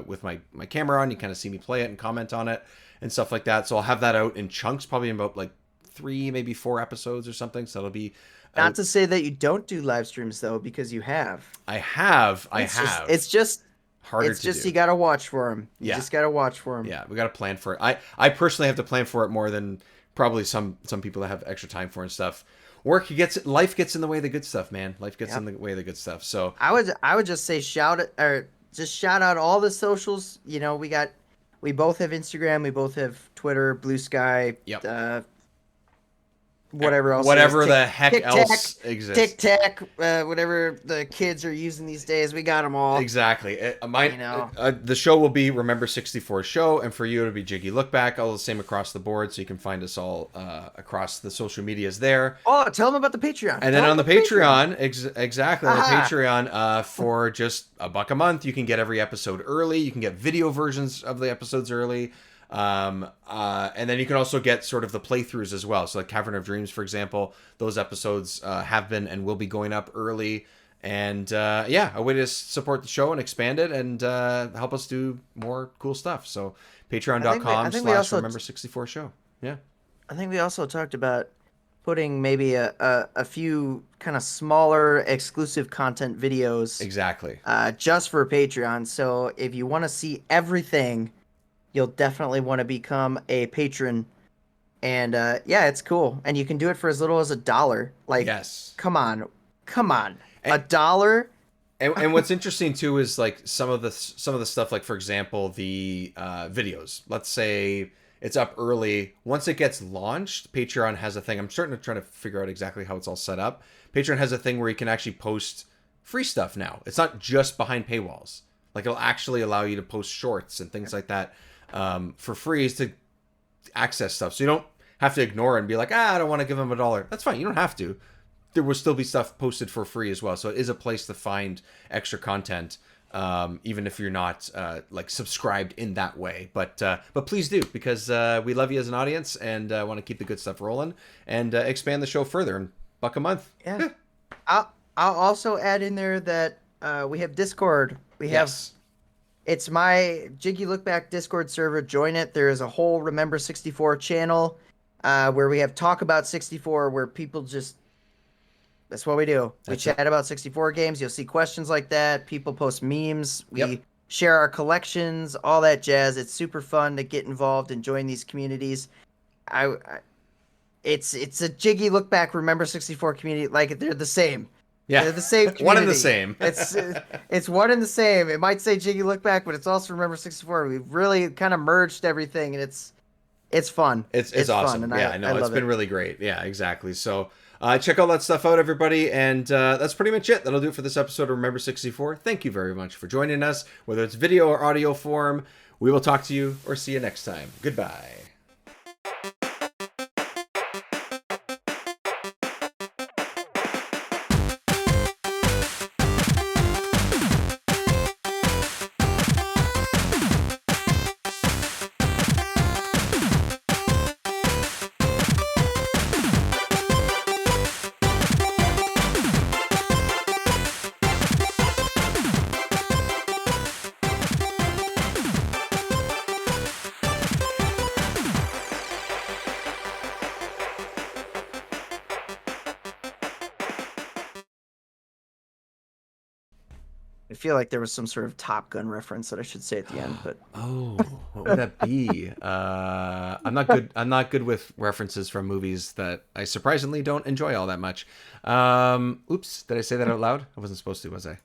with my camera on. You kind of see me play it and comment on it and stuff like that. So I'll have that out in chunks, probably in about like 3, maybe 4 episodes or something. So it'll be Not to say that you don't do live streams though, because you have. I have. It's just harder it's to just do. you gotta watch for them. You Yeah. just gotta watch for them. Yeah, we got to plan for it. I personally have to plan for it more than probably some people that have extra time for and stuff. Life gets in the way of the good stuff, man. Life gets in the way of the good stuff. So I would just say shout out all the socials. You know, we both have Instagram, we both have Twitter, Blue Sky, Yep. Whatever else. whatever the heck Tic-tac, else exists. TikTok, whatever the kids are using these days, we got them all. Exactly. The show will be Remember 64 Show, and for you it'll be Jiggy Look Back, all the same across the board, so you can find us all across the social medias there. Oh, tell them about the Patreon. And then on the Patreon, exactly, on the Patreon, for just $1 a month, you can get every episode early. You can get video versions of the episodes early. And then you can also get sort of the playthroughs as well. So like Cavern of Dreams, for example, those episodes have been and will be going up early. And a way to support the show and expand it and help us do more cool stuff. So patreon.com/Remember64 Show. Yeah. I think we also talked about putting maybe a few kind of smaller exclusive content videos. Exactly. Just for Patreon. So if you want to see everything, you'll definitely want to become a patron. And it's cool. And you can do it for as little as $1. Like, yes. Come on. $1 And what's interesting too is like some of the stuff, like for example the videos. Let's say it's up early. Once it gets launched, Patreon has a thing. I'm starting to try to figure out exactly how it's all set up. Patreon has a thing where you can actually post free stuff now. It's not just behind paywalls. Like it'll actually allow you to post shorts and things like that for free to access stuff. So you don't have to ignore it and be like, I don't want to give them $1. That's fine. You don't have to. There will still be stuff posted for free as well. So it is a place to find extra content, even if you're not like subscribed in that way. But please do, because we love you as an audience and want to keep the good stuff rolling and expand the show further. And $1 a month. Yeah. I'll also add in there that we have Discord. We have it's my Jiggy Look Back Discord server. Join it. There is a whole Remember 64 channel where we have Talk About 64, where people just that's what we do. We chat about 64 games. You'll see questions like that. People post memes. We share our collections, all that jazz. It's super fun to get involved and join these communities. It's a Jiggy Look Back Remember 64 community. Like, they're the same. Yeah, they're the same community. One and the same. It's one and the same. It might say Jiggy Look Back, but it's also Remember 64. We've really kind of merged everything, and it's fun. It's awesome. Fun, and yeah, I it's been really great. Yeah, exactly. So check all that stuff out, everybody. And that's pretty much it. That'll do it for this episode of Remember 64. Thank you very much for joining us, whether it's video or audio form. We will talk to you or see you next time. Goodbye. I feel like there was some sort of Top Gun reference that I should say at the end, but what would that be? I'm not good. I'm not good with references from movies that I surprisingly don't enjoy all that much. Oops, did I say that out loud? I wasn't supposed to, was I?